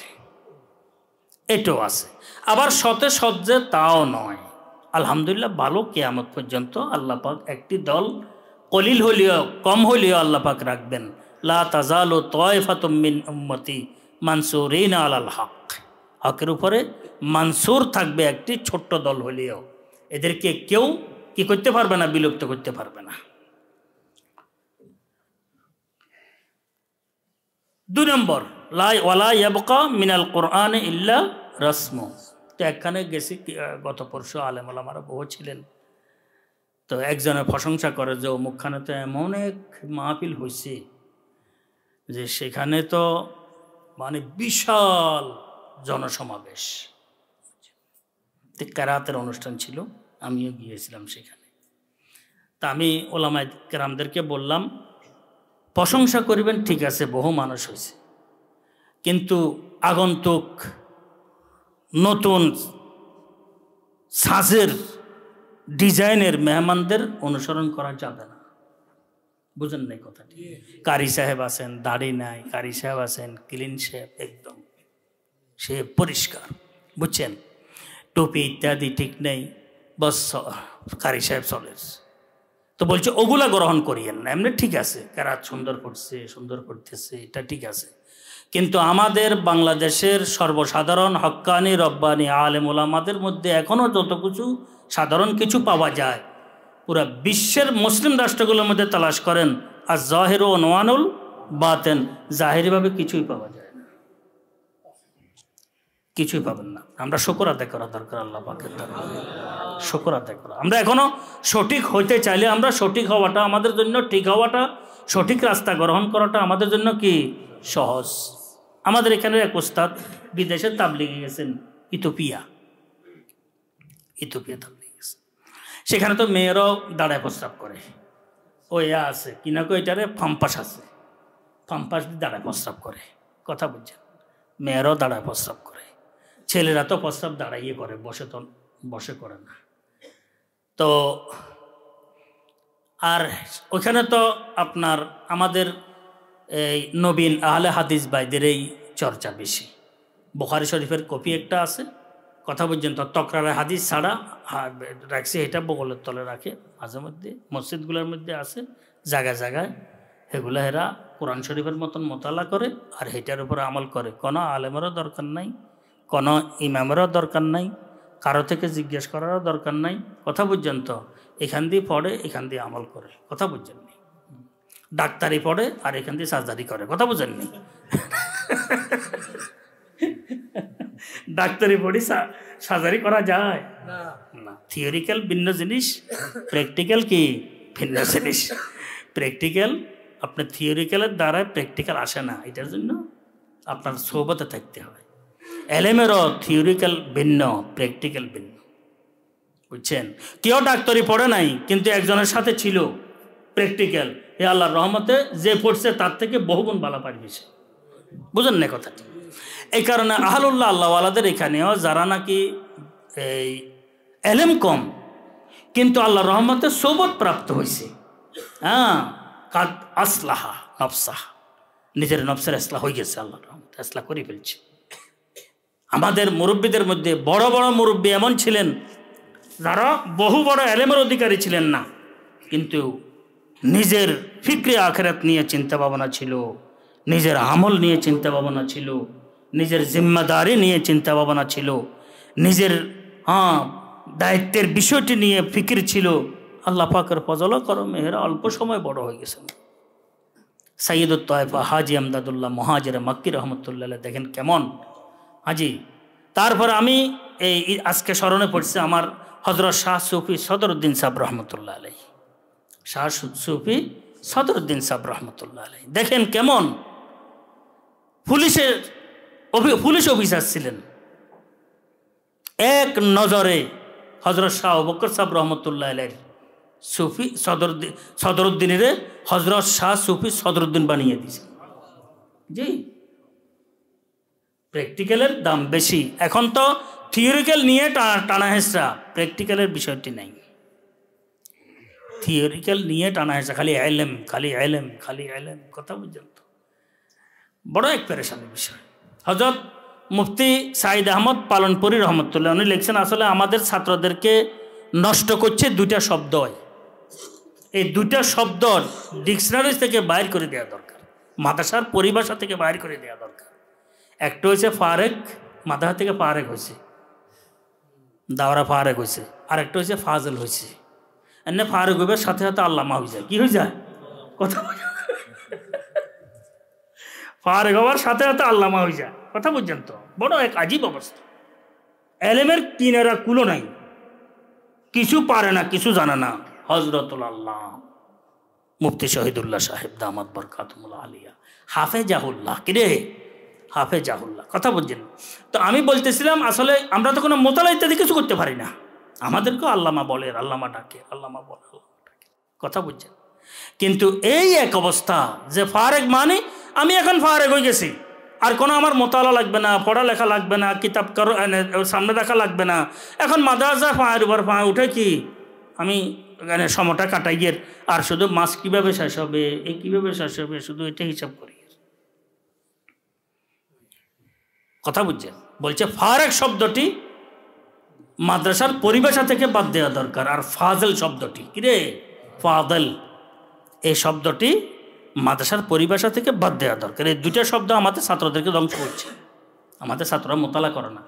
এটাও আছে, আবার শতে সজ্জে তাও নয়। আলহামদুলিল্লাহ ভালো, কিয়ামত পর্যন্ত আল্লাহ পাক একটি দল কলিল হলেও কম হলেও আল্লাহ পাক রাখবেন। লা তাজালু তায়ফাতুম মিন উম্মতি মানসুরিনা আলাল হক, হকের উপরে মানসুর থাকবে একটি ছোট্ট দল হলেও, এদেরকে কেউ কি করতে পারবে না, বিলুপ্ত করতে পারবে না। 2 নম্বর, ওয়ালা ইয়াবকা মিনাল কোরআন ইল্লা রাসমু। তো একখানে গেছি গত পরশু, আলেম ওলামারা বহু ছিলেন, তো একজনের প্রশংসা করে যে অমুকখানে তো এমন এক মাহফিল হয়েছে যে সেখানে তো মানে বিশাল জনসমাবেশ, কেরাতের অনুষ্ঠান ছিল, আমিও গিয়েছিলাম সেখানে। তা আমি ওলামায়ে কেরামদেরকে বললাম, প্রশংসা করিবেন ঠিক আছে, বহু মানুষ হয়েছে, কিন্তু আগন্তুক নতুন সাজের ডিজাইনের মেহমানদের অনুসরণ করা যাবে না। বুঝেন নাই কথাটি? কারি সাহেব আছেন, দাড়ি নাই, কারি সাহেব আছেন ক্লিন শেভ, একদম সে পরিষ্কার, বুঝছেন, টুপি ইত্যাদি ঠিক নেই, বস কারি সাহেব চলে। তো বলছে ওগুলা গ্রহণ করিয়েন না, এমনি ঠিক আছে, কেরাত সুন্দর করছে, সুন্দর করতেছে, এটা ঠিক আছে, কিন্তু আমাদের বাংলাদেশের সর্বসাধারণ হক্কানি রব্বানি আলেম ওলামাদের মধ্যে এখনও যত কিছু সাধারণ কিছু পাওয়া যায়, পুরা বিশ্বের মুসলিম রাষ্ট্রগুলোর মধ্যে তালাশ করেন, আর জাহির ও নোয়ানুল বাতেন, জাহিরিভাবে কিছুই পাওয়া যায় না, কিছুই পাবেন না। আমরা শুকর আদায় করা দরকার আল্লাহ পাকের দরবারে, শুকর আদায় করা। আমরা এখনো সঠিক হইতে চাইলে আমরা সঠিক হওয়াটা আমাদের জন্য, ঠিক হওয়াটা, সঠিক রাস্তা গ্রহণ করাটা আমাদের জন্য কি সহজ। আমাদের এখানে এক ওস্তাদ বিদেশে তাবলিগে গেছেন, ইথিওপিয়া তাবলিগে গেছেন, সেখানে তো মেয়েরাও দাঁড়ায় প্রস্রাব করে, ওই আছে কিনা কো এটারে ফাম্পাস আছে, ফাম্পাস দিয়ে দাঁড়ায় প্রস্রাব করে, কথা বুঝছেন, মেয়েরাও দাঁড়ায় প্রস্রাব করে, ছেলেরা তো প্রস্রাব দাঁড়াইয়ে করে, বসে করে না। তো আর ওইখানে তো আপনার আমাদের এই নবীন আহলে হাদিস ভাইদের এই চর্চা বেশি। বুখারী শরীফের কপি একটা আছে, কথা বুঝছেন তো, তকরারে হাদিস ছাড়া রাখছে, এটা বগলের তলে রাখে, মাঝে মধ্যে মসজিদগুলোর মধ্যে আছে, জায়গায় জায়গায় এগুলা এরা কোরআন শরীফের মতন মোতালা করে আর এটার উপরে আমল করে। কোনো আলেমেরও দরকার নাই, কোনো ইমামেরও দরকার নাই, কারো থেকে জিজ্ঞেস করারও দরকার নাই। কথা বুঝছেন তো? এখান দিয়ে পড়ে, এখান দিয়ে আমল করে। কথা বুঝছেননি? ডাক্তারি পড়ে আর এখান দিয়ে সার্জারি করে। কথা বুঝেননি? ডাক্তারি পড়ি সার্জারি করা যায় না। থিওরিক্যাল ভিন্ন জিনিস, প্র্যাকটিক্যাল কি ভিন্ন জিনিস। প্র্যাকটিক্যাল আপনার থিওরিক্যালের দ্বারা প্র্যাকটিক্যাল আসে না, এটার জন্য আপনার সোহবতে থাকতে হয়। এলেমেরও থিওরিক্যাল ভিন্ন, প্র্যাকটিক্যাল ভিন্ন। বুঝছেন? কেউ ডাক্তারি পড়ে নাই কিন্তু একজনের সাথে ছিল প্র্যাকটিক্যাল, এ আল্লাহর রহমতে যে পড়ছে তার থেকে বহুগুণ ভালো পারবে সে। বুঝেন না কথাটি? এই কারণে আহলুল্লাহ আল্লাহওয়ালাদের এখানেও যারা নাকি এই এলেম কম কিন্তু আল্লাহর রহমতে সোবত প্রাপ্ত হয়েছে, হ্যাঁ, কাদ আসলাহা নফসাহা, নিজের নফসের ইসলাহ হয়ে গেছে, আল্লাহর রহমতে ইসলাহ করে ফেলছে। আমাদের মুরব্বীদের মধ্যে বড় বড় মুরব্বী এমন ছিলেন যারা বহু বড় এলেমের অধিকারী ছিলেন না, কিন্তু নিজের ফিক্রে আখিরাত নিয়ে চিন্তা ভাবনা ছিল, নিজের আমল নিয়ে চিন্তা ভাবনা ছিল, নিজের জিম্মাদারি নিয়ে চিন্তা ভাবনা ছিল, নিজের দায়িত্বের বিষয়টি নিয়ে ফিকির ছিল। আল্লাহ পাকের ফজল করম এরা অল্প সময় বড় হয়ে গেছেন। সাইয়্যিদুত তায়েফা হাজি আমদাদুল্লাহ মুহাজির মক্কি রহমতুল্লাহ দেখেন কেমন হাজি। তারপর আমি এই আজকে স্মরণে পড়ছি আমার হযরত শাহ সুফি সদরউদ্দিন সাহেব রহমতুল্লাহ আলাইহি, শাহ সুফি সদরউদ্দিন সাহেব রহমতুল্লাহ আলাইহি দেখেন কেমন পুলিশ অফিসার ছিলেন। এক নজরে হযরত শাহ আবু বকর সাহেব রহমতুল্লাহ আলাইহি সুফি সদরউদ্দিনের হযরত শাহ সুফি সদরউদ্দিন বানিয়ে দিয়েছেন। জি, প্র্যাকটিক্যালের দাম বেশি। এখন তো থিওরিক্যাল নিয়ে টানা হেঁচড়া, প্র্যাকটিক্যালের বিষয়টি নাই। থিওরিক্যাল নিয়ে টানা হেঁচড়া, খালি এলেম খালি এলেম খালি এলেম। কথা বুঝছেন তো? বড় এক পেরেশানির বিষয়। হযরত মুফতি সাঈদ আহমদ পালনপুরি রহমতুল্লাহ উনি লিখছেন, আসলে আমাদের ছাত্রদেরকে নষ্ট করছে দুইটা শব্দ। এই দুইটা শব্দ ডিকশনারি থেকে বাইর করে দেওয়া দরকার, মাদ্রাসার পরিভাষা থেকে বাইর করে দেওয়া দরকার। একটা হয়েছে ফারেক, মাদ্রাসা থেকে ফারেক হয়েছে, দাওরা ফারেক হয়েছে। আর একটা হয়েছে ফাজল হয়েছে। এনে ফারেক হইবে সাথে সাথে আল্লামা হয়ে যায়। কি হয়ে যায়? কথা ফারেক হওয়ার সাথে সাথে আল্লামা হয়ে যায়। কথা বুঝছেন তো? বড় এক আজীব অবস্থা। এলেমের কিনারা কুলো নাই, কিছু পারে না, কিছু জানে না। হযরতুল আল্লাহ মুফতি শহীদুল্লাহ সাহেব দামাত বরকাতুল্লাহ আলিয়া হাফেজাহুল্লাহ, কিরে হাফেজাহুল্লাহ। কথা বুঝছেন তো? আমি বলতেছিলাম আসলে আমরা তো কোনো মোতালা ইত্যাদি কিছু করতে পারি না, আমাদেরকেও আল্লামা বলে, আল্লামা ডাকে, আল্লামা বলে, আল্লামা ডাকে। কথা বুঝছেন? কিন্তু এই এক অবস্থা যে ফারেক মানে আমি এখন ফারেক হয়ে গেছি, আর কোনো আমার মোতালা লাগবে না, পড়ালেখা লাগবে না, কিতাব সামনে দেখা লাগবে না। এখন মাদ্রাসা ফাঁয়ের উপর ফাঁ উঠে কি আমি এখানে সময়টা কাটাই গিয়ে আর শুধু মাস কীভাবে শেষ হবে, এই কীভাবে শেষ হবে, শুধু এটা হিসাব করি। কথা বুঝছেন? বলছে ফারেক শব্দটি মাদ্রাসার পরিভাষা থেকে বাদ দেওয়া দরকার। আর ফাজল শব্দটি, কিরে ফাদল, এই শব্দটি মাদ্রাসার পরিভাষা থেকে বাদ দেওয়া দরকার। এই দুইটা শব্দ আমাদের ছাত্রদেরকে ধ্বংস করছে। আমাদের ছাত্ররা মোতালা করে না।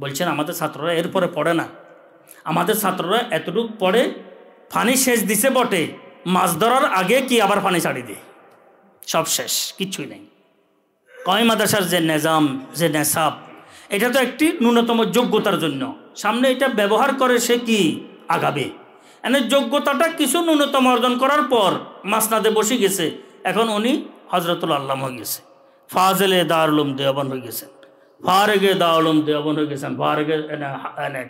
বলছেন আমাদের ছাত্ররা এরপরে পড়ে না। আমাদের ছাত্ররা এতটুকু পড়ে, পানি শেষ দিছে বটে, মাছ ধরার আগে কি আবার পানি ছাড়ি দেয়, সব শেষ, কিচ্ছুই নেই। কয় মাদ্রাসার যে নিজাম, যে নেশাব, এটা তো একটি ন্যূনতম যোগ্যতার জন্য। সামনে এটা ব্যবহার করে সে কি আগাবে। এনে যোগ্যতাটা কিছু ন্যূনতম অর্জন করার পর মাসনাদে বসে গেছে। এখন উনি হযরতুল আল্লাম হয়ে গেছে, ফাজলে দারুল উলুম দেওবন্দ হয়ে গেছেন, ফারেগে দারুল উলুম দেওবন্দ হয়ে গেছেন, ফারেগে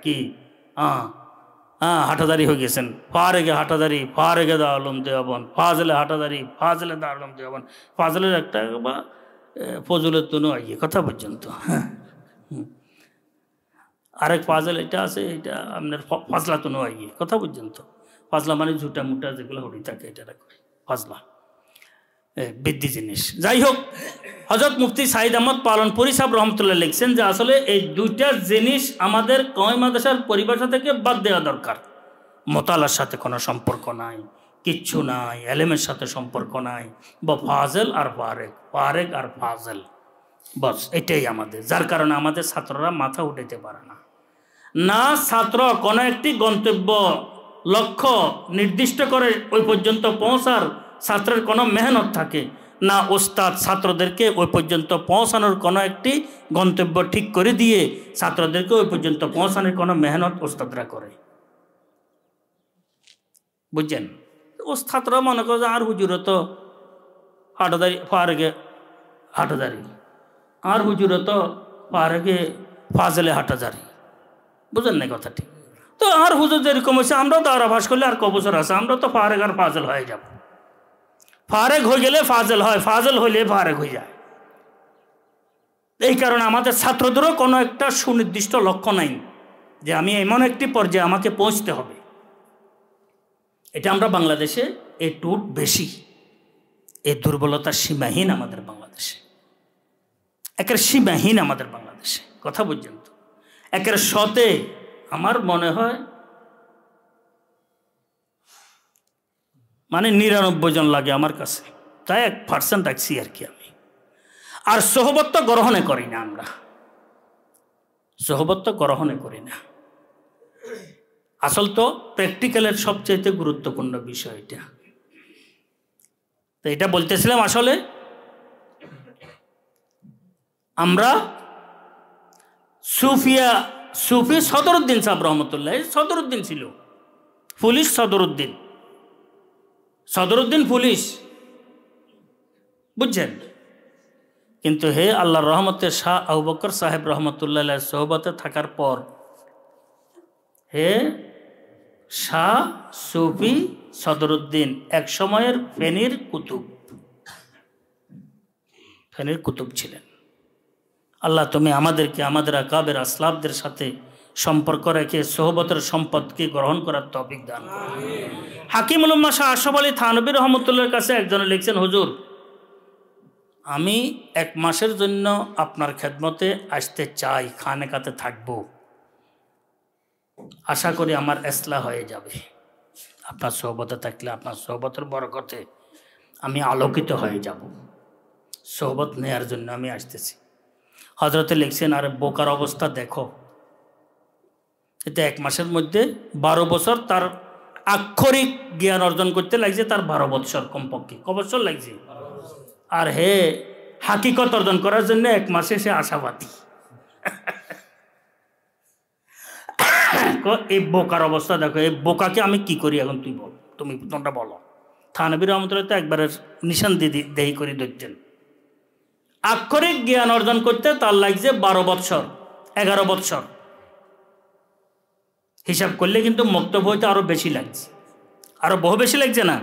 কি হাটাদারি হয়ে গেছেন, ফারেগে হাটাদারি, ফারেগে দারুল উলুম দেওবন্দ, ফাজলে হাটাদারি, ফাজলে দারুল উলুম দেওবন্দ। ফাজলের একটা বা ফজলের তনু আইয়ে। কথা পর্যন্ত হ্যাঁ, আরেক ফাজল এটা আছে, এটা আপনার ফাজলা তনু আইয়ে। কথা পর্যন্ত ফাজলা মানে ঝুটা মুটা যেগুলো হরি থাকে, এটা রাখবে ফাজলা, বৃদ্ধি জিনিস। যাই হোক, হযরত মুফতি সাঈদ আহমদ পালনপুরি সাহেব রহমতুল্লাহ লিখছেন যে আসলে এই দুইটা জিনিস আমাদের কওমি মাদ্রাসার পরিভাষা থেকে বাদ দেওয়া দরকার। মোতালার সাথে কোনো সম্পর্ক নাই, কিচ্ছু নাই, এলেমের সাথে সম্পর্ক নাই, বা ফাজেল আর ফারেক, ফারেক আর ফাজেল, বস এটাই আমাদের। যার কারণে আমাদের ছাত্ররা মাথা উঠাইতে পারে না। না ছাত্র কোনো একটি গন্তব্য লক্ষ্য নির্দিষ্ট করে ওই পর্যন্ত পৌঁছার ছাত্রের কোনো মেহনত থাকে, না ওস্তাদ ছাত্রদেরকে ওই পর্যন্ত পৌঁছানোর কোনো একটি গন্তব্য ঠিক করে দিয়ে ছাত্রদেরকে ওই পর্যন্ত পৌঁছানোর কোনো মেহনত ওস্তাদরা করে। বুঝছেন? ওস্তাদরা মনে করে আর হুজুরে তো হাটাদারি ফারেকে হাটাদারি, আর হুজুরে তো ফারেকে ফাজলে হাটাজারি। বুঝেন না কথাটি? তো আর হুজুর যেরকম হয়েছে আমরাও তো আরাভাস করলে আর কবছর আছে আমরা তো ফারেক আর ফাজল হয়ে যাব। ফারেক হয়ে গেলে ফাজল হয়, ফাজল হইলে ফারেক হয়ে যায়। এই কারণে আমাদের ছাত্রদেরও কোনো একটা সুনির্দিষ্ট লক্ষ্য নাই যে আমি এমন একটি পর্যায়ে আমাকে পৌঁছতে হবে। এটা আমরা বাংলাদেশে এই টুট বেশি, এই দুর্বলতা সীমাহীন আমাদের বাংলাদেশে, একের সীমাহীন আমাদের বাংলাদেশে। কথা বুঝছেন তো? একের শতে আমার মনে হয় মানে 99 জন লাগে আমার কাছে, তাই 1% রাখছি আর কি আমি। আর সোহবত গ্রহণে করি না, আমরা সোহবত গ্রহণে করি না। আসল তো প্র্যাকটিক্যালের সবচেয়ে গুরুত্বপূর্ণ বিষয় এটা। তো এটা বলতেছিলাম, আসলে আমরা সুফি সদরুদ্দিন সাহেব রহমতুল্লাহ, সদরুদ্দিন ছিল পুলিশ, সদরুদ্দিন পুলিশ, বুঝছেন? কিন্তু হে আল্লাহর রহমতে শাহ আবু বকর সাহেব রহমতুল্লাহ সোহবতে থাকার পর হে শাহ সুফি সদরুদ্দিন এক সময়ের ফেনীর কুতুব ছিলেন। আল্লাহ তুমি আমাদেরকে আমাদের আকাবের আসলাফদের সাথে সম্পর্ক রেখে সোহবতের সম্পদকে গ্রহণ করার তৌফিক দান করুন। হাকিমুল উম্মাহ শাহ আশরাফ আলী থানভী রহমতুল্লাহর কাছে একজনে লিখছেন, হুজুর আমি 1 মাসের জন্য আপনার খেদমতে আসতে চাই, খানেকাতে থাকব, আশা করি আমার ইসলাহ হয়ে যাবে। আপনার সোহবতে থাকলে, আপনার সোহবতের বরকতে আমি আলোকিত হয়ে যাব, সোহবত নেয়ার জন্য আমি আসতেছি। হযরতে লিখছেন, আরে বোকার অবস্থা দেখো, এতে 1 মাসের মধ্যে 12 বছর তার আক্ষরিক জ্ঞান অর্জন করতে লাগছে, তার 12 বছর কমপক্ষে। ক বছর লাগছে? আর হে হাকিকত অর্জন করার জন্য 1 মাসে সে আশাবাদী। এই বোকার অবস্থা দেখো, এই বোকাকে আমি কি করি এখন? তুই বল, তুমি তোমরা বলো। থানভী রহমতুল্লাহ তো একবারের নিশান দেহি করে ধরতেন। আক্ষরিক জ্ঞান অর্জন করতে তার লাগছে 12 বছর, 11 বছর। হিসাব করলে কিন্তু মক্তব হইতে আরো বেশি লাগছে, আরো বহু বেশি লাগছে না?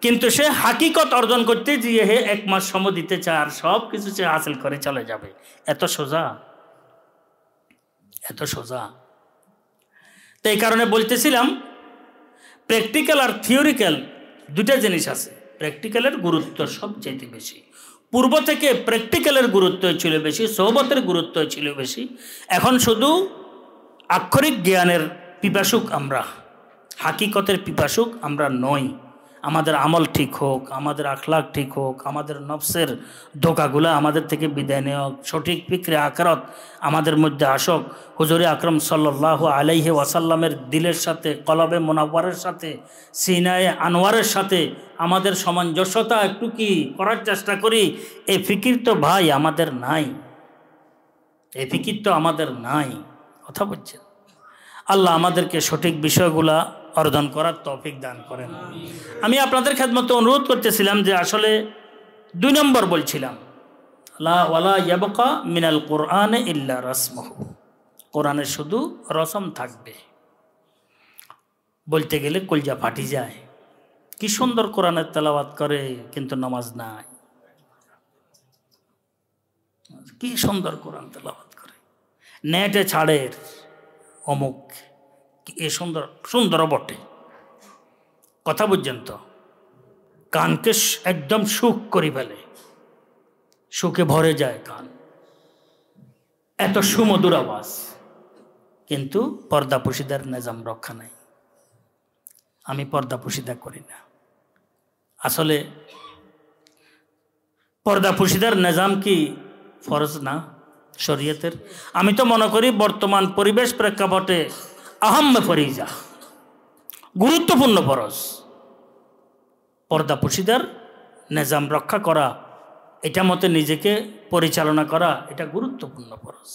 কিন্তু সে হাকিকত অর্জন করতে গিয়ে হে 1 মাস সময় দিতে চায়, আর সব কিছু সে হাসিল করে চলে যাবে। এত সোজা, এত সোজা। তো এই কারণে বলতেছিলাম, প্র্যাকটিক্যাল আর থিওরিক্যাল দুটা জিনিস আছে। প্র্যাকটিক্যালের গুরুত্ব সবচেয়ে বেশি। পূর্ব থেকে প্র্যাকটিক্যালের গুরুত্ব ছিল বেশি, সোহবতের গুরুত্ব ছিল বেশি। এখন শুধু আক্ষরিক জ্ঞানের পিপাসুক আমরা, হাকিকতের পিপাসুক আমরা নই। আমাদের আমল ঠিক হোক, আমাদের আখলাক ঠিক হোক, আমাদের নফসের ধোকাগুলা আমাদের থেকে বিদায় নেওয়া, সঠিক ফিকরে আখরাত আমাদের মধ্যে আসক। হুজুরে আকরম সাল্লাল্লাহু আলাইহি ওয়াসাল্লামের দিলের সাথে, কলবে মুনাওয়ারের সাথে, সিনায়ে আনোয়ারের সাথে আমাদের সামঞ্জস্যতা একটু কি করার চেষ্টা করি। এই ফিকির তো ভাই আমাদের নাই, এই ফিকির তো আমাদের নাই। কথা বলছেন? আল্লাহ আমাদেরকে সঠিক বিষয়গুলা অর্জন করার তৌফিক দান করেন। আমি আপনাদের খেদমতে অনুরোধ করতেছিলাম যে আসলে 2 নম্বর বলছিলাম, লা ওয়ালা ইয়াবকা মিনাল কোরআনে ইল্লা রাসমুহু, কোরআনে শুধু রসম থাকবে। বলতে গেলে কলজা ফাটি যায়। কি সুন্দর কোরআনের তেলাওয়াত করে, কিন্তু নামাজ নাই। কি সুন্দর কোরআন তেলাওয়াত করে, নেটে ছাড়ে অমুক, এ সুন্দর সুন্দর বটে। কথা বুঝছেন তো? কানকে একদম সুখ করে ফেলে, সুখে ভরে যায় কান, এত সুমধুর আওয়াজ। কিন্তু পর্দাপোশিদার নিজাম রক্ষা নাই। আমি পর্দাপোশিদা করি না। আসলে পর্দা পুশিদার নিজাম কি ফরজ না শরীয়তের? আমি তো মনে করি বর্তমান পরিবেশ প্রেক্ষাপটে আহম ফরিজা, গুরুত্বপূর্ণ ফরজ। পর্দা পুশিদার নিজাম রক্ষা করা, এটা মতে নিজেকে পরিচালনা করা, এটা গুরুত্বপূর্ণ ফরজ।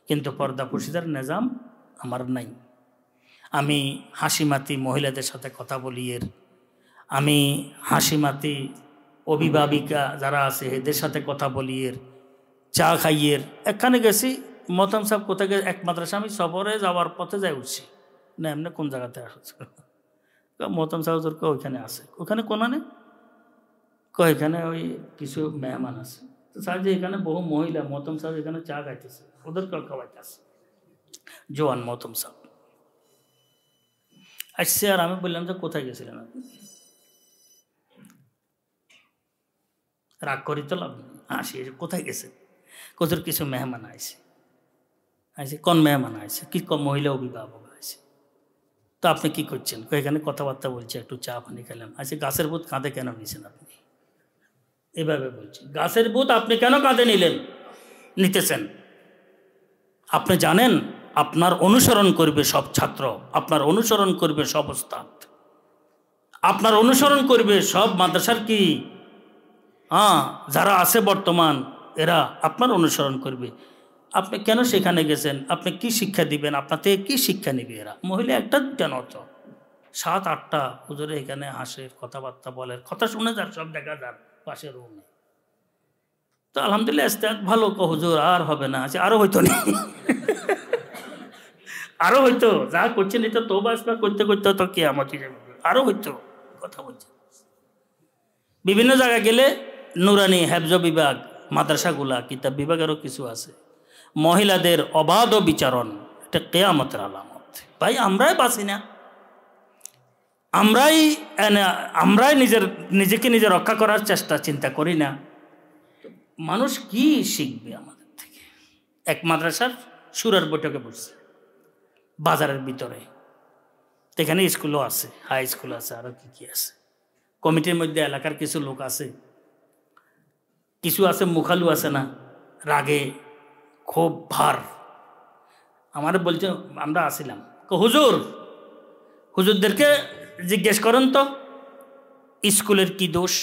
কিন্তু পর্দা পুশিদার নিজাম আমার নাই। আমি হাসিমাতি মহিলাদের সাথে কথা বলি, আমি হাসিমাতি অভিভাবিকা যারা আছে এদের সাথে কথা বলি, চা খাইয়ের। এখানে গেছি মহতাম সাহেব কোথায় গেছে, এক মাদ্রাসা আমি সফরে যাওয়ার পথে যাই উঠছি না, এমনি কোন জায়গাতে আসছে মহতাম সাহেব ওইখানে আছে, ওখানে কোনানে এখানে ওই কিছু মেহমান আছে। তো স্যার যে এখানে বহু মহিলা, মহতম সাহেব এখানে চা খাইতেছে, ওদের খাওয়াইতেছে জোয়ান মহতম সাহেব আসছে। আর আমি বললাম যে কোথায় গেছিলেন আপনি? রাগ করি তো লাভ নেই, আসি কোথায় গেছে? কোথার কিছু মেহমান আইছে। কোন মেহমান আইছে? কি কম মহিলা অভিভাবক আছে। তো আপনি কি করছেন? এখানে কথাবার্তা বলছে, একটু চা পানি খেলাম। গাছের বুথ কাঁধে কেন নিয়েছেন আপনি? এভাবে বলছি, গাছের বুথ আপনি কেন কাঁধে নিতেছেন? আপনি জানেন আপনার অনুসরণ করবে সব ছাত্র, আপনার অনুসরণ করবে সব ওস্তাদ, আপনার অনুসরণ করবে সব মাদ্রাসার কি যারা আছে বর্তমান, এরা আপনার অনুসরণ করবে। আপনি কেন সেখানে গেছেন? আপনি কি শিক্ষা দিবেন? আপনার থেকে কি শিক্ষা নিবে এরা? মহিলা একটা দুটা নত, 7-8টা হুজুরে এখানে আসে, কথাবার্তা বলে, কথা শুনে যার, সব দেখা যার পাশের রুমে। তো আলহামদুলিল্লাহ ইস্তেহাদ ভালো, হুজুর আর হবে না, আরো হইতো না, আরো হইতো, যা করছেন এটা তো বাসবা করতে করতে তো কে আমার আরো হইতো। কথা বলছে বিভিন্ন জায়গায় গেলে নুরানি হেফজ বিভাগ, মাদ্রাসাগুলা, কিতাব বিভাগেরও কিছু আছে, মহিলাদের অবাধ বিচারণ, এটা কিয়ামতের আলামত। ভাই আমরাই বাঁচি না, আমরাই নিজেকে নিজে রক্ষা করার চেষ্টা চিন্তা করি না, মানুষ কি শিখবে আমাদের থেকে? এক মাদ্রাসার সুরার বৈঠকে বসছে বাজারের ভিতরে, এখানে স্কুলও আছে, হাই স্কুল আছে, আরো কি কি আছে। কমিটির মধ্যে এলাকার কিছু লোক আছে, কিছু আছে মুখালু আছে না, রাগে খুব ভার। আমার বলছে, আমরা আসিলাম, হুজুরদেরকে জিজ্ঞেস করেন তো স্কুলের কি দোষ?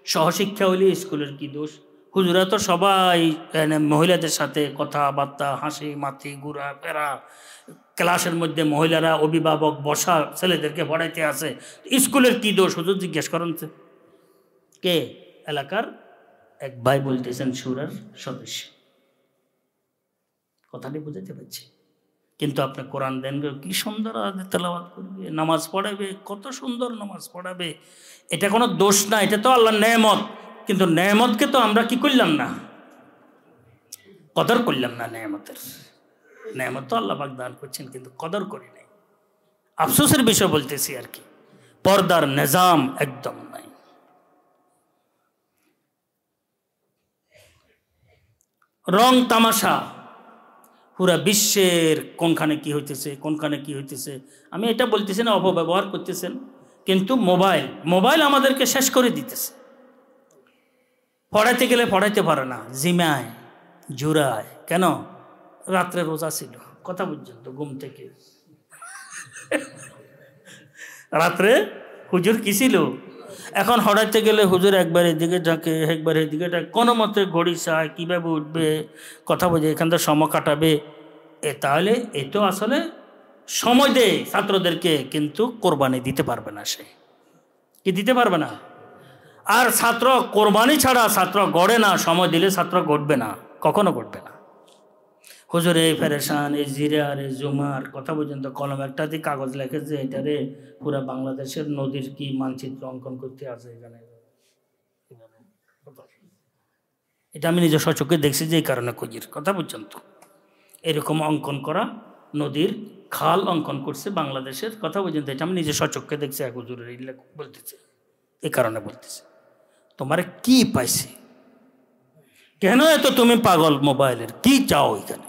সহশিক্ষা হইলে স্কুলের কি দোষ? হুজুরা তো সবাই মহিলাদের সাথে কথাবার্তা, হাসি মাতি, ঘুরা ফেরা, ক্লাসের মধ্যে মহিলারা অভিভাবক বসা, ছেলেদেরকে পড়াইতে আছে, স্কুলের কি দোষ? হুজুর জিজ্ঞেস করেন তো। কে? এলাকার এক ভাই বলতেছেন, সুরার সদস্য। কথাটি বুঝাতে পারছি। কিন্তু আপনি কোরআন দেন, কি সুন্দর তেলাওয়াত করবে, নামাজ পড়াবে, কত সুন্দর নামাজ পড়াবে, এটা কোনো দোষ না, এটা তো আল্লাহর নেয়ামত। কিন্তু নেয়ামতকে তো আমরা কি করলাম না, কদর করলাম না। নেয়ামত তো আল্লাহ পাক দান করছেন, কিন্তু কদর করি নাই। আফসোসের বিষয় বলতেছি আর কি, পর্দার নিজাম একদম নাই। রং তামাশা, পুরা বিশ্বের কোনখানে কি হইতেছে, আমি এটা বলতেছি না অপব্যবহার করতেছেন, কিন্তু মোবাইল আমাদেরকে শেষ করে দিতেছে। পড়াইতে গেলে পড়াইতে পারে না, জিমায় জুরায়। কেন? রাত্রে রোজা ছিল, কথা বুঝছেন তো, ঘুম থেকে রাত্রে হুজুর কি ছিল। এখন হড়াইতে গেলে হুজুর একবার এদিকে ডাকে, একবার এদিকে ডাকে, কোনো মতে ঘড়ি চায়, কীভাবে উঠবে, কথা বুঝে এখান থেকে সময় কাটাবে। তাহলে এ তো আসলে সময় দেয় ছাত্রদেরকে, কিন্তু কোরবানি দিতে পারবে না। সে কি দিতে পারবে না? আর ছাত্র কোরবানি ছাড়া ছাত্র গড়ে না, সময় দিলে ছাত্র গড়বে না, কখনো গড়বে না। হুজুর এই ফেরেশান, এই জিরার, এই জুমার, কথা পর্যন্ত কলম একটা দিয়ে কাগজ লেখেছে, এটারে পুরা বাংলাদেশের নদীর কি মানচিত্র অঙ্কন করতে আছে এখানে। এটা আমি নিজের সচক্ষে দেখছি, যে এই কারণে কজির, কথা পর্যন্ত এরকম অঙ্কন করা নদীর খাল অঙ্কন করছে বাংলাদেশের, কথা পর্যন্ত এটা আমি নিজের সচক্ষে দেখছি। এক হুজুরের বলতেছে, এই কারণে বলতেছে, তোমার কি পাইছে, কেন এত তুমি পাগল মোবাইলের, কি চাও এখানে?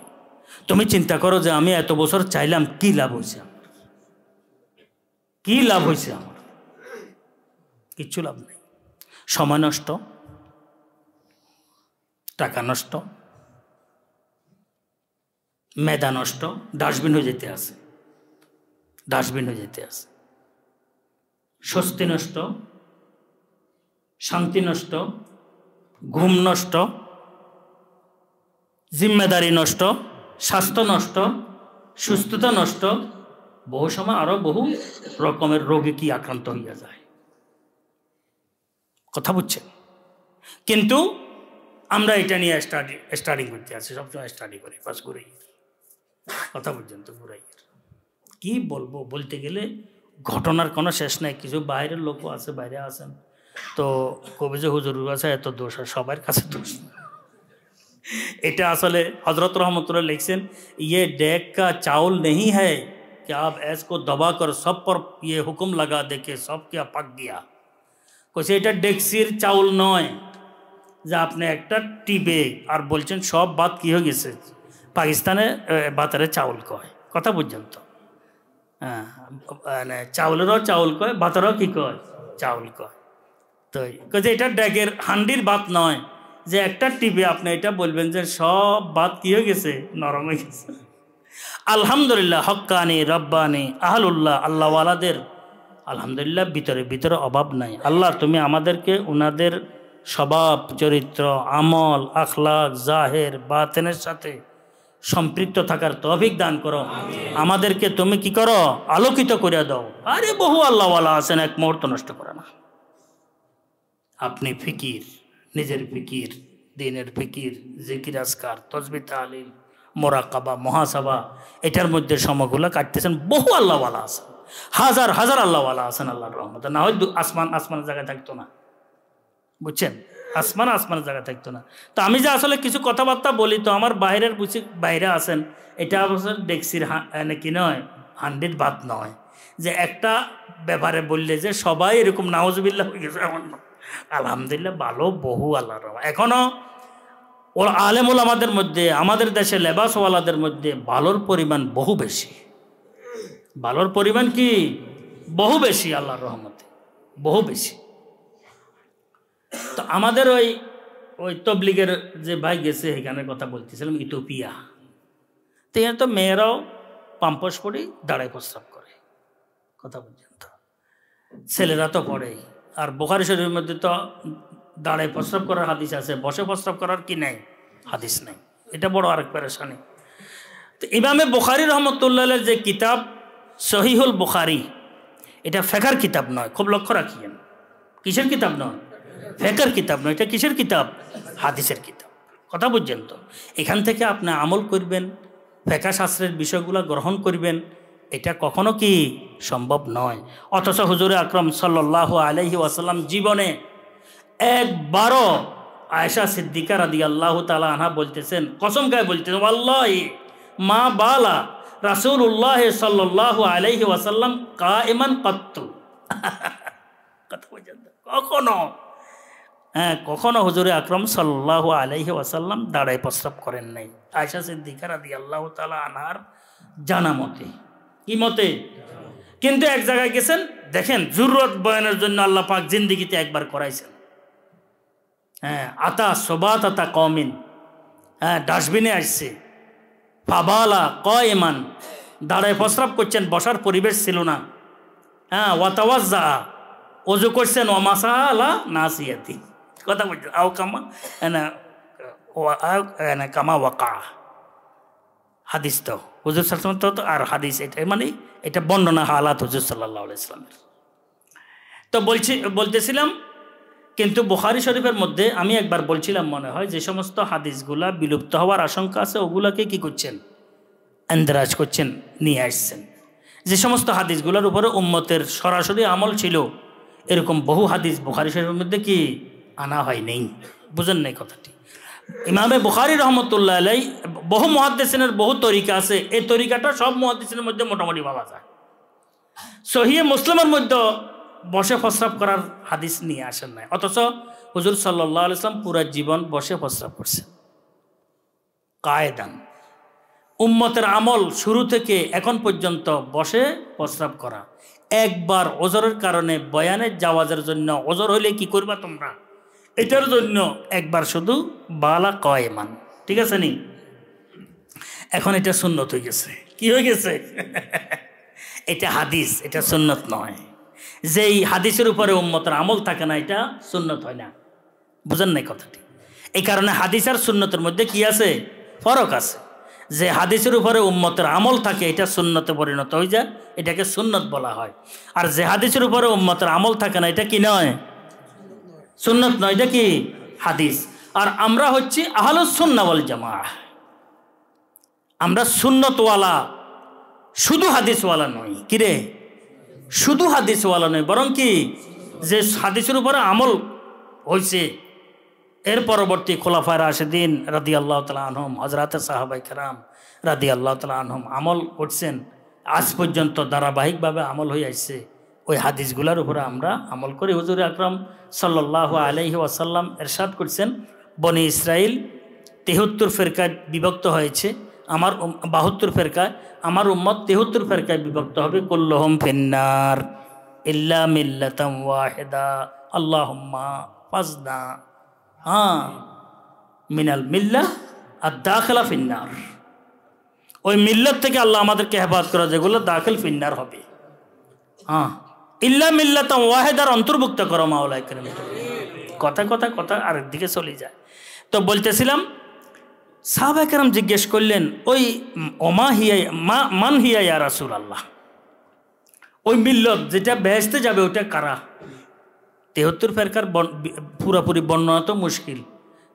তুমি চিন্তা করো যে আমি এত বছর চাইলাম, কি লাভ হয়েছে আমার? কি লাভ হয়েছে আমার? কিচ্ছু লাভ নেই। সময় নষ্ট, টাকা নষ্ট, মেধা নষ্ট, ডাস্টবিন হয়ে যেতে আছে, ডাস্টবিন হয়ে যেতে আছে। স্বস্তি নষ্ট, শান্তি নষ্ট, ঘুম নষ্ট, জিম্মেদারি নষ্ট, স্বাস্থ্য নষ্ট, সুস্থতা নষ্ট, বহু সময় আরো বহু রকমের রোগে কি আক্রান্ত হইয়া যায়। কথা বুঝছেন? কিন্তু আমরা এটা নিয়ে স্টাডি করতে আছি, সবসময় স্টাডি করি, পাস ঘুরাই। কথা বুঝছেন তো? ঘুরাই কি বলবো, বলতে গেলে ঘটনার কোনো শেষ নাই। কিছু বাইরের লোকও আছে, বাইরে আছেন, তো কবি যে হুজুর আছে এত দোষ, আর সবার কাছে দোষ। এটা আসলে হজরত রহমতুল্লাহ লিখছেন, ये डेग का चावल नहीं है कि आप ऐसको दबा कर सब पर ये हुक्म लगा दे के सब क्या पक गया। কইছে এটা ডেক্সির চাউল নয় যে আপনি একটা টিপে আর বলছেন সব ভাত কি হয়ে গেছে। পাকিস্তানে ভাতের চাউল কয়, কথা বুঝছেন তো? হ্যাঁ, মানে চাউলেরও চাউল কয়, ভাতেরও কি কয়, চাউল কয়। তো কইছে এটা ডেগের হান্ডির ভাত নয় যে একটা টিপে আপনি এটা বলবেন যে সব ভাত কি হয়ে গেছে, নরম হয়ে গেছে। আলহামদুলিল্লাহ, হক্কানি রব্বানি আহলুল্লাহ, আল্লাহওয়ালাদের আলহামদুলিল্লাহ ভিতরে ভিতরে অভাব নাই। আল্লাহ তুমি আমাদেরকে ওনাদের স্বভাব, চরিত্র, আমল, আখলাক, জাহের বাতেনের সাথে সম্পৃক্ত থাকার তৌফিক দান করো। আমাদেরকে তুমি কি করো, আলোকিত করে দাও। আরে বহু আল্লাহওয়ালা আছেন, এক মুহূর্ত নষ্ট করে না। আপনি ফিকির, নিজের ফিকির, দিনের ফিকির, জিকির আজকার, তসবিহ তাহলিল, মোরাকাবা, মহাসাবা, এটার মধ্যে সময়গুলো কাটতেছেন। বহু আল্লাহওয়ালা আছেন, হাজার হাজার আল্লাহওয়ালা আছেন আল্লাহর রহমতে। না হয় আসমানের জায়গায় থাকতো না, বুঝছেন? আসমানের জায়গায় থাকতো না। তো আমি যে আসলে কিছু কথাবার্তা বলি, তো আমার বাইরের বুঝি বাইরে আছেন, এটা অবশ্য ডেক্সির কি নয়, হান্ডির ভাত নয় যে একটা ব্যাপারে বললে যে সবাই এরকম নাউজুবিল্লাহ হয়ে গেছে, এমন না। আলহামদুলিল্লাহ ভালো, বহু আল্লাহর রহমত। এখনো ওর আলেমুল আমাদের মধ্যে, আমাদের দেশে লেবাসওয়ালাদের মধ্যে ভালোর পরিমাণ বহু বেশি। ভালোর পরিমাণ কি বহু বেশি, আল্লাহর রহমতে বহু বেশি। তো আমাদের ওই তবলিগের যে ভাই গেছে, এখানে কথা বলতেছিলাম, ইথিওপিয়া। তো এখানে তো মেয়েরাও পাম্পস পড়ি দাঁড়ায় প্রস্রাব করে, কথা বলছেন তো? ছেলেরা তো পড়ে। আর বুখারী শরীফের মধ্যে তো দাঁড়ায় প্রস্রাব করার হাদিস আছে, বসে প্রস্রাব করার কি নাই, হাদিস নাই। এটা বড় আরেক পেরেশানি। তো ইমামে বুখারী রহমতুল্লাহের যে কিতাব সহিহুল বুখারী, এটা ফেকার কিতাব নয়, খুব লক্ষ্য রাখিয়েন। কিসের কিতাব নয়? ফেকার কিতাব নয়, এটা কিসের কিতাব? হাদিসের কিতাব। কথা বুঝছেন তো? এখান থেকে আপনি আমল করবেন, ফেকা শাস্ত্রের বিষয়গুলো গ্রহণ করবেন, এটা কখনো কি সম্ভব নয়। অথচ হুজুরে আকরাম সাল্লাল্লাহু আলাইহি ওয়াসাল্লাম জীবনে একবারও আয়েশা সিদ্দিকা রাদিয়াল্লাহু তাআলা আনহা বলতেছেন, কসম গায়ে বলতেছেন, ওয়াল্লাহি মা বালা রাসূলুল্লাহ সাল্লাল্লাহু আলাইহি ওয়াসাল্লাম কাইমান কাত্তু। কথা বুঝছেন? কখনো, হ্যাঁ, কখনো হুজুরে আকরাম সাল্লাল্লাহু আলাইহি ওয়াসাল্লাম দাঁড়ায় প্রস্রাব করেন নাই। আয়েশা সিদ্দিকা রাদিয়াল্লাহু তাআলা আনহার জানা মতে, কি মতে? কিন্তু এক জায়গায় গেছেন, দেখেন জরুরত বয়ানের জন্য আল্লাহ পাক জিন্দেগিতে একবার করাইছেন। হ্যাঁ, আতা সোবাত আতা কমিন, হ্যাঁ, ডাস্টবিনে আসছে, ফাবালা কয়মান, দাঁড়ায় প্রস্রাব করছেন, বসার পরিবেশ ছিল না। হ্যাঁ, ওয়াতাওয়াজ্জা, ওযু করছেন, ওয়ামাসা আলা নাসিয়াতি, কথা বলছেন, আও কামা কামা ওয়াকা। হাদিস তো হুজুর সাল্লাল্লাহু আলাইহি ওয়াসাল্লাম, আর হাদিস এটা মানে এটা বর্ণনা হালাত হুজুর সাল্লাল্লাহু আলাইহি ওয়াসাল্লামের। তো বলতেছিলাম, কিন্তু বুখারী শরীফের মধ্যে আমি একবার বলছিলাম মনে হয়, যে সমস্ত হাদিসগুলা বিলুপ্ত হওয়ার আশঙ্কা আছে, ওগুলাকে কি করছেন, এন্দারাজ করছেন, নিয়ে আসছেন। যে সমস্ত হাদিসগুলোর উপরে উম্মতের সরাসরি আমল ছিল, এরকম বহু হাদিস বুখারী শরীফের মধ্যে কি আনা হয় নেই। বুঝেন নাই কথাটি? ইমামে বুখারী রহমতুল্লাহ আলাইহি, বহু মুহাদ্দিসিনের বহু তরিকা আছে, এই তরিকাটা সব মুহাদ্দিসিনের মধ্যে মোটামুটি পাওয়া যায়। সহিহ মুসলিমের মধ্যে বসে প্রস্রাব করার হাদিস নিয়ে আসেন নাই, অথচ হুজুর সাল্লাল্লাহু আলাইহি ওয়াসাল্লাম পুরা জীবন বসে প্রস্রাব করছেন কায়দান। উম্মতের আমল শুরু থেকে এখন পর্যন্ত বসে প্রস্রাব করা, একবার ওজরের কারণে বয়ানের জাওয়াজের জন্য ওজর হইলে কি করবা তোমরা, এটার জন্য একবার শুধু বালা কয়মান, ঠিক আছে নি? এখন এটা সুন্নত হয়ে গেছে। কি হয়ে গেছে? এটা হাদিস, এটা সুন্নত নয়। যেই হাদিসের উপরে উম্মতের আমল থাকে না, এটা সুন্নত হয় না। বুঝেন নাই কথাটি? এই কারণে হাদিস আর সুন্নতের মধ্যে কি আছে? ফরক আছে। যে হাদিসের উপরে উম্মতের আমল থাকে, এটা সুন্নতে পরিণত হয়ে যায়, এটাকে সুন্নত বলা হয়। আর যে হাদিসের উপরে উম্মতের আমল থাকে না, এটা কি নয়? সুন্নত নয়, এটা কি? হাদিস। আর আমরা হচ্ছি আহলুস সুন্নাহ ওয়াল জামাআহ। আমরা সুন্নতওয়ালা, শুধু হাদিসওয়ালা নই। কিরে? শুধু হাদিসওয়ালা নয়, বরং কি যে হাদিসের উপরে আমল হয়েছে, এর পরবর্তী খোলাফায়ে রাশিদিন রাদিয়াল্লাহু তাআলা আনহুম, হযরতে সাহাবায়ে কেরাম রাদিয়াল্লাহু তাআলা আনহুম আমল করছেন, আজ পর্যন্ত ধারাবাহিকভাবে আমল হয়ে আসছে। ওই হাদিসগুলোর উপরে আমরা আমল করি। হুজুর আকরাম সাল্লাল্লাহু আলাইহি ওয়াসাল্লাম ইরশাদ করছেন, বনি ইসরাইল 73 ফেরকায় বিভক্ত হয়েছে, আমার 72 ফেরকায়, আমার উম্মত 73 ফেরকায় বিভক্ত হবে। কুল্লুহুম ফিন্নার ইল্লা মিল্লাতাম ওয়াহিদা আল্লাহুম্মা ফাজনা মিনাল মিল্লাহ আদ-দাখিলা ফিন্নার। ওই মিল্লাত থেকে আল্লাহ আমাদেরকে হেফাজত করা, যেগুলো দাখিল ফিন্নার হবে। ইল্লা মিল্লাতাম ওয়াহিদার অন্তর্ভুক্ত করো মাওলাই কারীম। কথা কথা কথা আরেক দিকে চলে যায়। তো বলতেছিলাম, সাহাবায়ে কেরাম জিজ্ঞেস করলেন, ওই ওমা হিয়া মান হিয়া ইয়া রাসূলুল্লাহ, ওই মিল্লত যেটা বেহেশতে যাবে ওটা কারা? 73 ফেরকার পুরাপুরি বর্ণনা তো মুশকিল,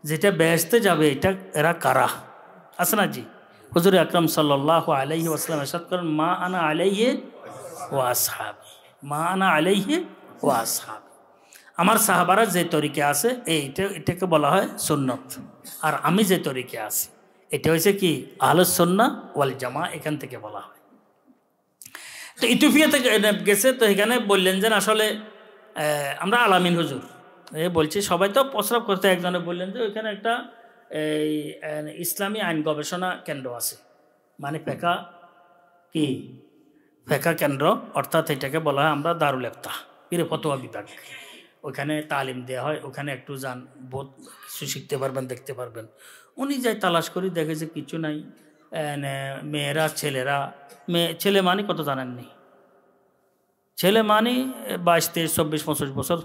যেটা বেহেশতে যাবে এটা এরা কারা? আছে না জি? হুজুর আকরাম সাল্লাল্লাহু আলাইহি ওয়াসাল্লাম ইরশাদ করেন, মা আনা আলাইহি ওয়া আসহাবি, মা আনা আলাইহি ওয়া আসহাবি। আমার সাহাবারা যে তরিকে আছে, এটাকে বলা হয় সুন্নত। আর আমি যে তরিকে আছি, এটা হয়েছে কি? আহলুস সুন্নাহ ওয়াল জামাআহ, এখান থেকে বলা হয়। তো ইথিওপিয়া থেকে গেছে, তো এখানে বললেন যে আসলে আমরা আলামিন হুজুর বলছি, সবাই তো প্রস্রাব করতে। একজনে বললেন যে ওইখানে একটা ইসলামী আইন গবেষণা কেন্দ্র আছে, মানে ফেকা কি ফেকা কেন্দ্র, অর্থাৎ এটাকে বলা হয় আমরা দারুল ইফতা, ফতোয়া বিভাগ। ওখানে তালিম দেওয়া হয়, ওখানে একটু যান, বহুত কিছু শিখতে পারবেন, দেখতে পারবেন। উনি যাই তালাশ করি, দেখে যে কিছু নাই। মেয়েরা, ছেলেরা, ছেলে মানে কত জানেননি? ছেলে মানে 22, 23, 24, 25 বছর,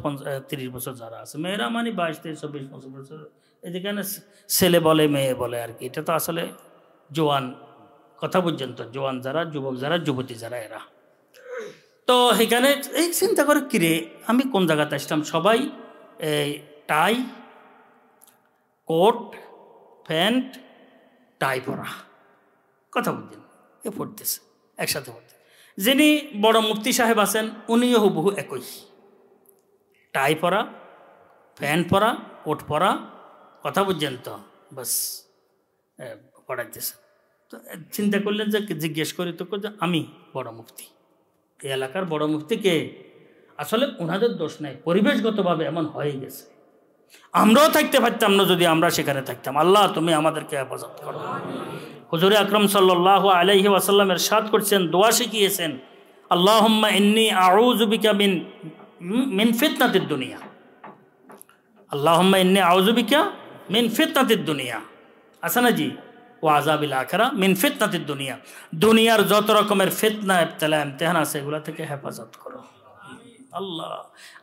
30 বছর যারা আছে। মেয়েরা মানে 22, 23, 24, 25 বছর। এখানে ছেলে বলে মেয়ে বলে আর কি। এটা তো আসলে জোয়ান কথা পর্যন্ত, জোয়ান যারা, যুবক যারা, যুবতী যারা, এরা। তো এখানে এই চিন্তা করে, কিরে আমি কোন জায়গাতে আসলাম? সবাই টাই, কোট, প্যান্ট, টাই পরা, কথা বলছেন, এ পড়তেছে একসাথে পড়তে। যিনি বড় মুফতি সাহেব আছেন, উনিও হুবহু একই, টাই পরা, প্যান্ট পরা, কোট পরা, কথা বুঝছেন তো, বাস পড়াইতেছে। তো চিন্তা করলেন যে জিজ্ঞেস করি তো, যে আমি বড় মুফতি, এই এলাকার বড় মুফতি কে? আসলে ওনাদের দোষ নাই, পরিবেশগতভাবে এমন হয়ে গেছে। আমরাও থাকতে পারতাম না যদি আমরা সেখানে থাকতাম। আল্লাহ তুমি আমাদেরকে হেফাজত করো। হুজুর আকরাম সাল্লাল্লাহু আলাইহি ওয়াসাল্লাম ইরশাদ করছেন, দোয়া শিখিয়েছেন, আল্লাহুম্মা ইন্নী আউযু বিকা মিন ফিতনাতিদ দুনিয়া, আল্লাহুম্মা ইন্নী আউযু বিকা মিন ফিতনাতিদ দুনিয়া, আছে না জি, ওয়া আযাবিল আখিরা মিন ফিতনাতিদ দুনিয়া। দুনিয়ার যত রকমের ফিতনা, ইবতিলা, ইমতিহান আছে, এগুলা থেকে হেফাজত করো আল্লাহ।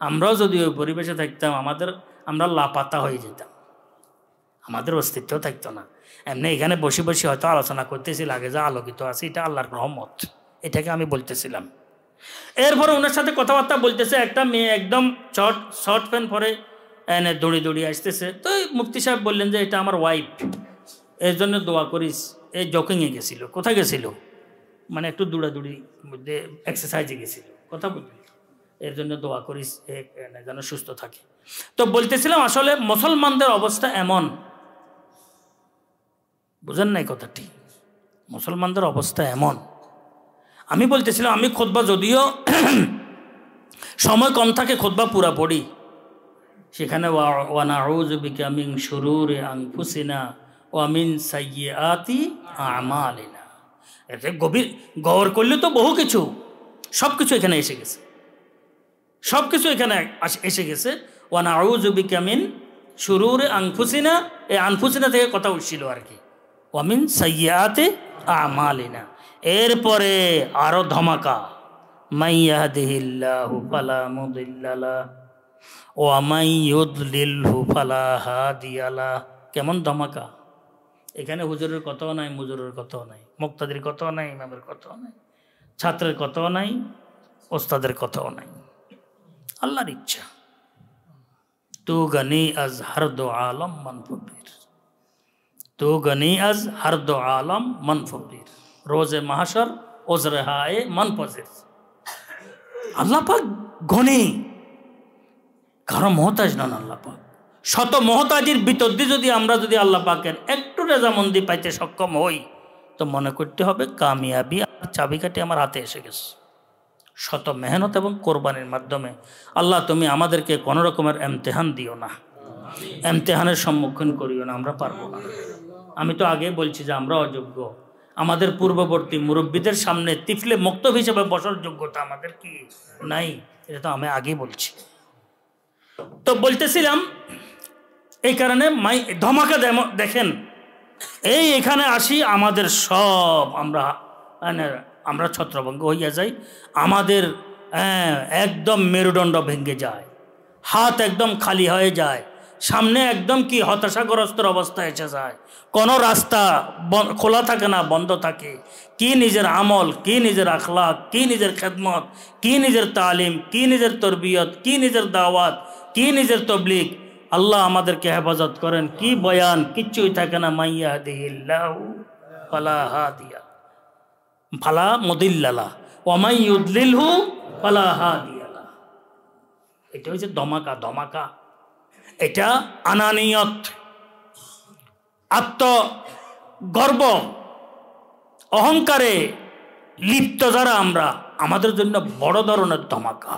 আমরাও যদি ওই পরিবেশে থাকতাম, আমরা লাপাতা হয়ে যেতাম, আমাদের অস্তিত্ব থাকতো না। এমনি এখানে বসে বসে হয়তো আলোচনা করতেছি, লাগে যা আলোকিত আছে, এটা আল্লাহর রহমত, এটাকে আমি বলতেছিলাম। এরপরে ওনার সাথে কথাবার্তা বলতেছে, একটা মেয়ে একদম শর্ট প্যান্ট পরে এনে দৌড়ি আসতেছে। তো মুফতি সাহেব বললেন যে এটা আমার ওয়াইফ, এর জন্য দোয়া করিস। এই জকিংয়ে গেছিল, কোথায় গেছিল, মানে একটু দৌড়াদৌড়ি মধ্যে এক্সারসাইজে গেছিল, কথা বলবি, এর জন্য দোয়া করিস যেন সুস্থ থাকে। তো বলতেছিলাম আসলে মুসলমানদের অবস্থা এমন, বুঝেন নাই কথাটি, মুসলমানদের অবস্থা এমন। আমি বলতেছিলাম, আমি খুতবা যদিও সময় কম থাকে, খুতবা পুরা পড়ি, সেখানে ওয়া নাউযু বিকা মিন শুরুরি আনফুসিনা ওয়া মিন সাইয়্যাতি আমালিনা, এতে গভীর গৌর করলে তো বহু কিছু। সব কিছু এখানে এসে গেছে, সব কিছু এখানে এসে গেছে। ওয়া নাউযু বিকা মিন শুরুরি আনফুসিনা, এই আনফুসিনা থেকে কথা উঠছিল আর কি, ওয়া মিন সাইয়্যাতি আমালিনা। এরপরে আরো ধমাকা, মান ইয়াহদিহিল্লাহু ফালা মুদিল্লা লাহু ওয়া মান ইউদ্লিলহু ফালা হাদিয়া লাহু। কেমন ধমাকা! এখানে হুজুরের কথাও নাই, মুজুরের কথাও নাই, মুক্তাদির কথাও নাই, ইমামের কথাও নাই, ছাত্রের কথাও নাই, ওস্তাদের কথাও নাই, আল্লাহর ইচ্ছা। তু গনি আজ হর দো আলম মন ফকির, তু গনি আজ হর দো আলম মন ফকির, রোজে মাহশর ওজরে হায়ে মন পজির। আল্লাহ পাক গনি, কারো মহতাজ নন আল্লাহ পাক। শত মহতাজির ভিতর দিয়ে যদি আমরা আল্লাহ পাকের একটু রেজামন্দি পাইতে সক্ষম হই, তো মনে করতে হবে কামিয়াবি আর চাবিকাঠি আমার হাতে এসে গেছে। শত মেহনত এবং কোরবানির মাধ্যমে। আল্লাহ তুমি আমাদেরকে কোনো রকমের এমতেহান দিও না, এমতেহানের সম্মুখীন করিও না, আমরা পারবো না। আমি তো আগে বলছি যে আমরা অযোগ্য, আমাদের পূর্ববর্তী মুরব্বীদের সামনে তিফলে মক্তব হিসেবে বসার যোগ্যতা আমাদের কি নাই, এটা তো আমি আগেই বলছি। তো বলতেছিলাম এই কারণে ধমাকা দেখেন, এখানে আসি আমাদের সব আমরা ছত্রভঙ্গ হইয়া যাই, আমাদের একদম মেরুদণ্ড ভেঙে যায়, হাত একদম খালি হয়ে যায়, সামনে একদম কি হতাশাগ্রস্ত অবস্থা এসে যায়, কোনো রাস্তা খোলা থাকে না, বন্ধ থাকে। কি নিজের আমল, কি নিজের আখলাক, কি নিজের খেদমত, কি নিজের তালিম, কি নিজের তরবিয়ত, কি নিজের দাওয়াত, কি নিজের তবলিগ। আল্লাহ আমাদেরকে হেফাজত করেন। কি বয়ান, কিচ্ছুই থাকে না। মান ইয়াহদিহিল্লাহু ফালা হাদিয়া ফালা মুদিল্লা লাহু ওয়া মান ইউদ্লিলহু ফালা হাদিয়া লাহু। এটা হচ্ছে ধমাকা, ধমাকা। এটা আনানিয়ত, আত্মগর্ব, অহংকারে লিপ্ত যারা আমরা, আমাদের জন্য বড় ধরনের ধমাকা।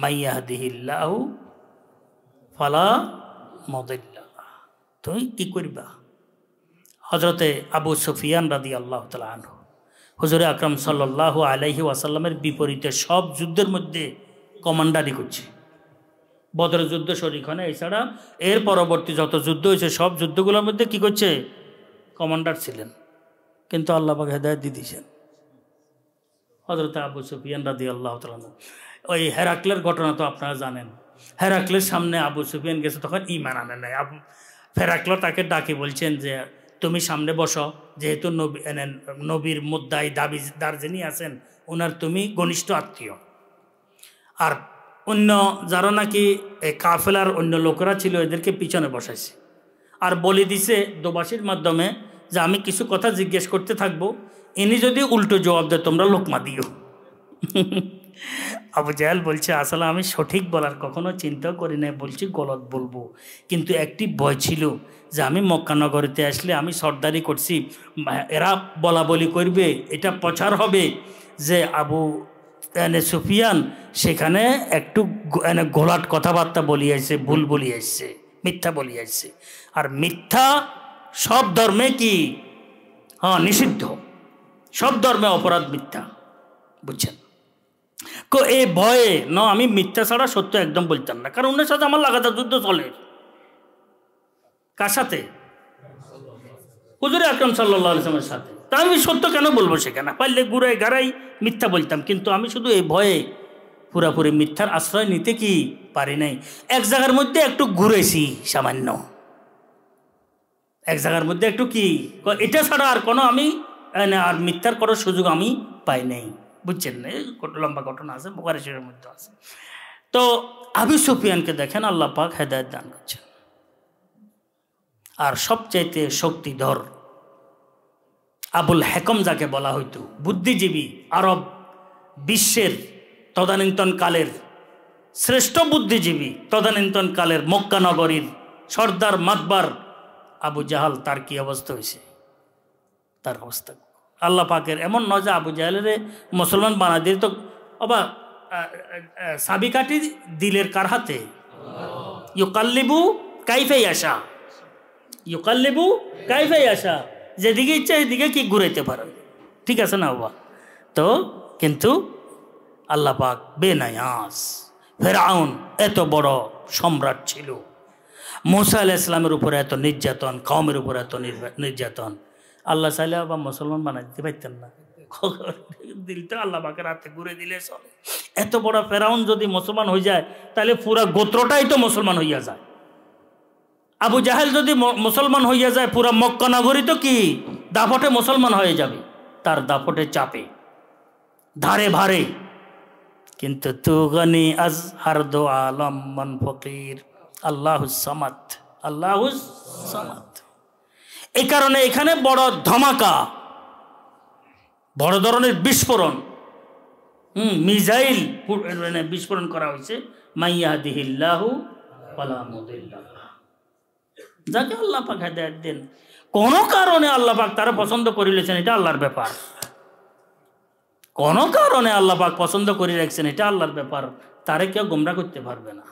মান ইয়াহদিহিল্লাহু ফালা মুদিল্লা লাহু। তুমি কি করবা? হজরতে আবু সুফিয়ান রাদিয়াল্লাহু তাআলা আনহু হুজুরে আকরাম সাল্লাল্লাহু আলাইহি ওয়াসাল্লামের বিপরীতে সব যুদ্ধের মধ্যে কমান্ডারি করছে। বদরের যুদ্ধ শরীক হয় না, এছাড়া এর পরবর্তী যত যুদ্ধ হয়েছে সব যুদ্ধগুলোর মধ্যে কি করছে? কমান্ডার ছিলেন। কিন্তু আল্লাহ পাক হেদায়েত দিয়ে দিয়েছেন। হজরতে আবু সুফিয়ান রাদিয়াল্লাহু তাআলা আনহু, ওই হেরাক্লের ঘটনা তো আপনারা জানেন। হেরাক্লের সামনে আবু সুফিয়ান গেছে, তখন ঈমান আনে নাই। হেরাক্ল তাকে ডাকে বলছেন যে তুমি সামনে বসো, যেহেতু নবীর মুদ্দাই দাবিদার যিনি আছেন ওনার তুমি ঘনিষ্ঠ আত্মীয়। আর অন্য যারা নাকি কাফেলার অন্য লোকেরা ছিল এদেরকে পিছনে বসাইছে, আর বলে দিছে দোবাসীর মাধ্যমে যে আমি কিছু কথা জিজ্ঞেস করতে থাকবো, ইনি যদি উল্টো জবাব দেয় তোমরা লোকমা দিও। আবু জাহেল বলছে আসলে আমি সঠিক বলার কখনো চিন্তাও করি নাই, বলছি গলত বলবো, কিন্তু একটি ভয় ছিল যে আমি মক্কা নগরীতে আসলে আমি সর্দারি করছি, এরা বলা বলি করবে, এটা প্রচার হবে যে আবু সুফিয়ান সেখানে একটু গোলাট কথাবার্তা বলিয়েছে, ভুল বলিয়েছে, মিথ্যা বলিয়েছে। আর মিথ্যা সব ধর্মে কি নিষিদ্ধ, সব ধর্মে অপরাধ মিথ্যা, বুঝছেন? এই ভয়ে আমি মিথ্যা ছাড়া সত্য একদম বলতাম না, কারণ ওনার সাথে আমার লাগাতার যুদ্ধ চলে। কার সাথে? হুজুরে আকরাম সাল্লাল্লাহু আলাইহি ওয়াসাল্লামের সাথে। তা আমি সত্য কেন বলবো সেখানে? পারলে গুড়াই গাড়াই মিথ্যা বলতাম, কিন্তু আমি শুধু এই ভয়ে পুরাপুরি মিথ্যার আশ্রয় নিতে কি পারি নাই। এক জায়গার মধ্যে একটু ঘুরেছি সামান্য, এক জায়গার মধ্যে একটু কি এটা ছাড়া আর কোনো আমি আর মিথ্যার করার সুযোগ আমি পাই নাই, বুঝছেন না? লম্বা ঘটনা আছে, বুখারী শরীফের মধ্যে আছে। তো আবু সুফিয়ানকে দেখেন আল্লাহ পাক হেদায়েত দান করছেন। আর সবচাইতে শক্তিধর আবুল হেকম যাকে বলা হইতো, বুদ্ধিজীবী, আরব বিশ্বের তদানীন্তন কালের শ্রেষ্ঠ বুদ্ধিজীবী, তদানীন্তন কালের মক্কা নগরীর সর্দার মাতবার আবু জাহাল, তার কি অবস্থা হয়েছে? তার অবস্থা আল্লাহ পাকের এমন নয় যে আবু জাহেলের মুসলমান বানা দিয়ে তো অবাক সাবিকাঠি দিলের কার হাতে? ইউকাল্লিবু কাইফাই আসা, ইউকাল্লিবু কাইফাই আসা, যেদিকে ইচ্ছা সেদিকে কি ঘুরাইতে পারে, ঠিক আছে না বাবা? তো কিন্তু আল্লাহ পাক বেনায়াস। ফেরাউন এত বড় সম্রাট ছিল, মুসা আলাইহিস সালামের উপরে এত নির্যাতন, কওমের উপরে এত নির্যাতন, আল্লাহ চাইলে আবার মুসলমান বানাই দিতে পারতেন না? দিল তো আল্লাহ পাকের হাতে ঘুরে দিলে চলে। এত বড় ফেরাউন যদি মুসলমান হয়ে যায় তাহলে পুরা গোত্রটাই তো মুসলমান হইয়া যায়। আবু জাহেল যদি মুসলমান হইয়া যায় পুরা মক্কা নগরী তো কি দাপটে মুসলমান হয়ে যাবে, তার দাপটে চাপে ধারে ভারে। কিন্তু তু গনি আজ হার দো আলম মন ফকির আল্লাহুস সামাদ, আল্লাহুস সামাদ। এই কারণে এখানে বড় ধমাকা, বড় ধরনের বিস্ফোরণ, মিসাইল বিস্ফোরণ করা হয়েছে। মাইয়াদিহিল্লাহু ফালা মুদিল্লা লাহু, যাকে আল্লাহ পাক হেদায়েত দেন, কোন কারণে আল্লাহ পাক তারা পছন্দ করিলেছেন এটা আল্লাহর ব্যাপার, কোন কারণে আল্লাহ পাক পছন্দ করে রাখছেন এটা আল্লাহর ব্যাপার, তারে কেউ গোমরা করতে পারবে না।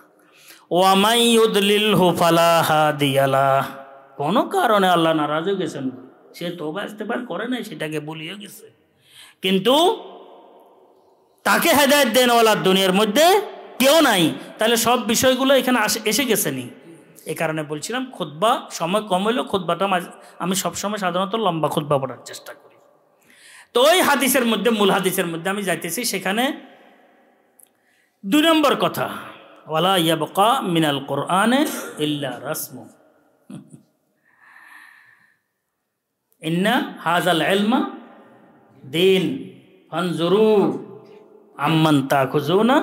ওয়া মাই ইউদলিলহু ফালা হাদিয়া লাহ, কোন কারণে আল্লাহ নারাজ হয়ে গেছেন, সে তওবা ইস্তেগফার করে নাই, সেটাকে ভুলিয়ে গেছে, কিন্তু তাকে হেদায়েত দেন ওয়ালা দুনিয়ার মধ্যে কেউ নাই। তাহলে সব বিষয়গুলো এখানে এসে গেছে নি। এই কারণে বলছিলাম খুতবা সময় কম হইলেও খুতবাটা আমি সবসময় সাধারণত লম্বা খুতবা পড়ার চেষ্টা করি। তো ওই হাদিসের মধ্যে, মূল হাদিসের মধ্যে আমি যাইতেছি, সেখানে 2 নম্বর কথা, ওয়ালা ইয়াবকা মিনাল কোরআনে ইল্লা রাসমু ইন্না হাযাল ইলমা দীন ফানজুরু আম্মান তাখুজুনা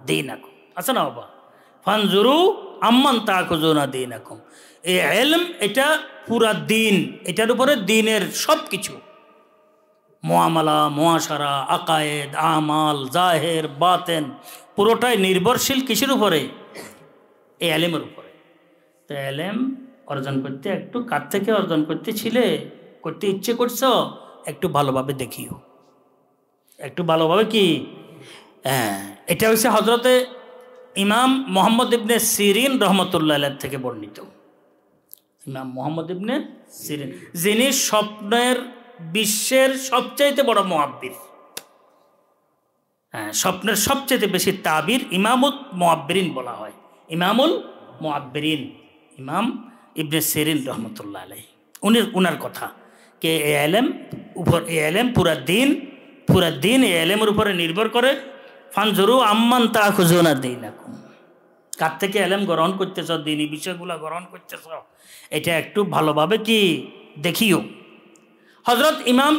দীনাকুম। আচ্ছা না বাবা, ফানজুরু আম্মান তাখুজুনা দীনাকুম, এই ইলম এটা পুরা দিন, এটার উপরে দিনের সব কিছু, মুআমালা, মুআশারা, আকায়েদ, আমাল, জাহের, বাতেন, পুরোটাই নির্ভরশীল কিসের উপরে? এই ইলমের উপরে। তো ইলম অর্জন করতে একটু কার থেকে অর্জন করতে ইচ্ছে করছো, একটু ভালোভাবে দেখিও, একটু ভালোভাবে কি, হ্যাঁ, এটা হচ্ছে হজরতে ইমাম মোহাম্মদ ইবনে সিরিন রহমতুল্লাহ আলাইহি থেকে বর্ণিত। ইমাম মোহাম্মদ ইবনে সিরিন, যিনি স্বপ্নের বিশ্বের সবচাইতে বড় মুআব্বির, হ্যাঁ, স্বপ্নের সবচেয়ে বেশি তাবির ইমামুল মুআব্বিরিন বলা হয়, ইমামুল মুআব্বিরিন ইমাম ইবনে সিরিন রহমতুল্লাহ আলাইহি, উনার কথা কে এই ইলম পুরা দিন এই ইলমের উপরে নির্ভর করে। ফানজুরু আম্মান তাখুজুনা দীনাকুম, কার থেকে ইলম গ্রহণ করতেছ, দিনী বিষয়গুলো গ্রহণ করতেছ, এটা একটু ভালোভাবে কি দেখিও। হযরত ইমাম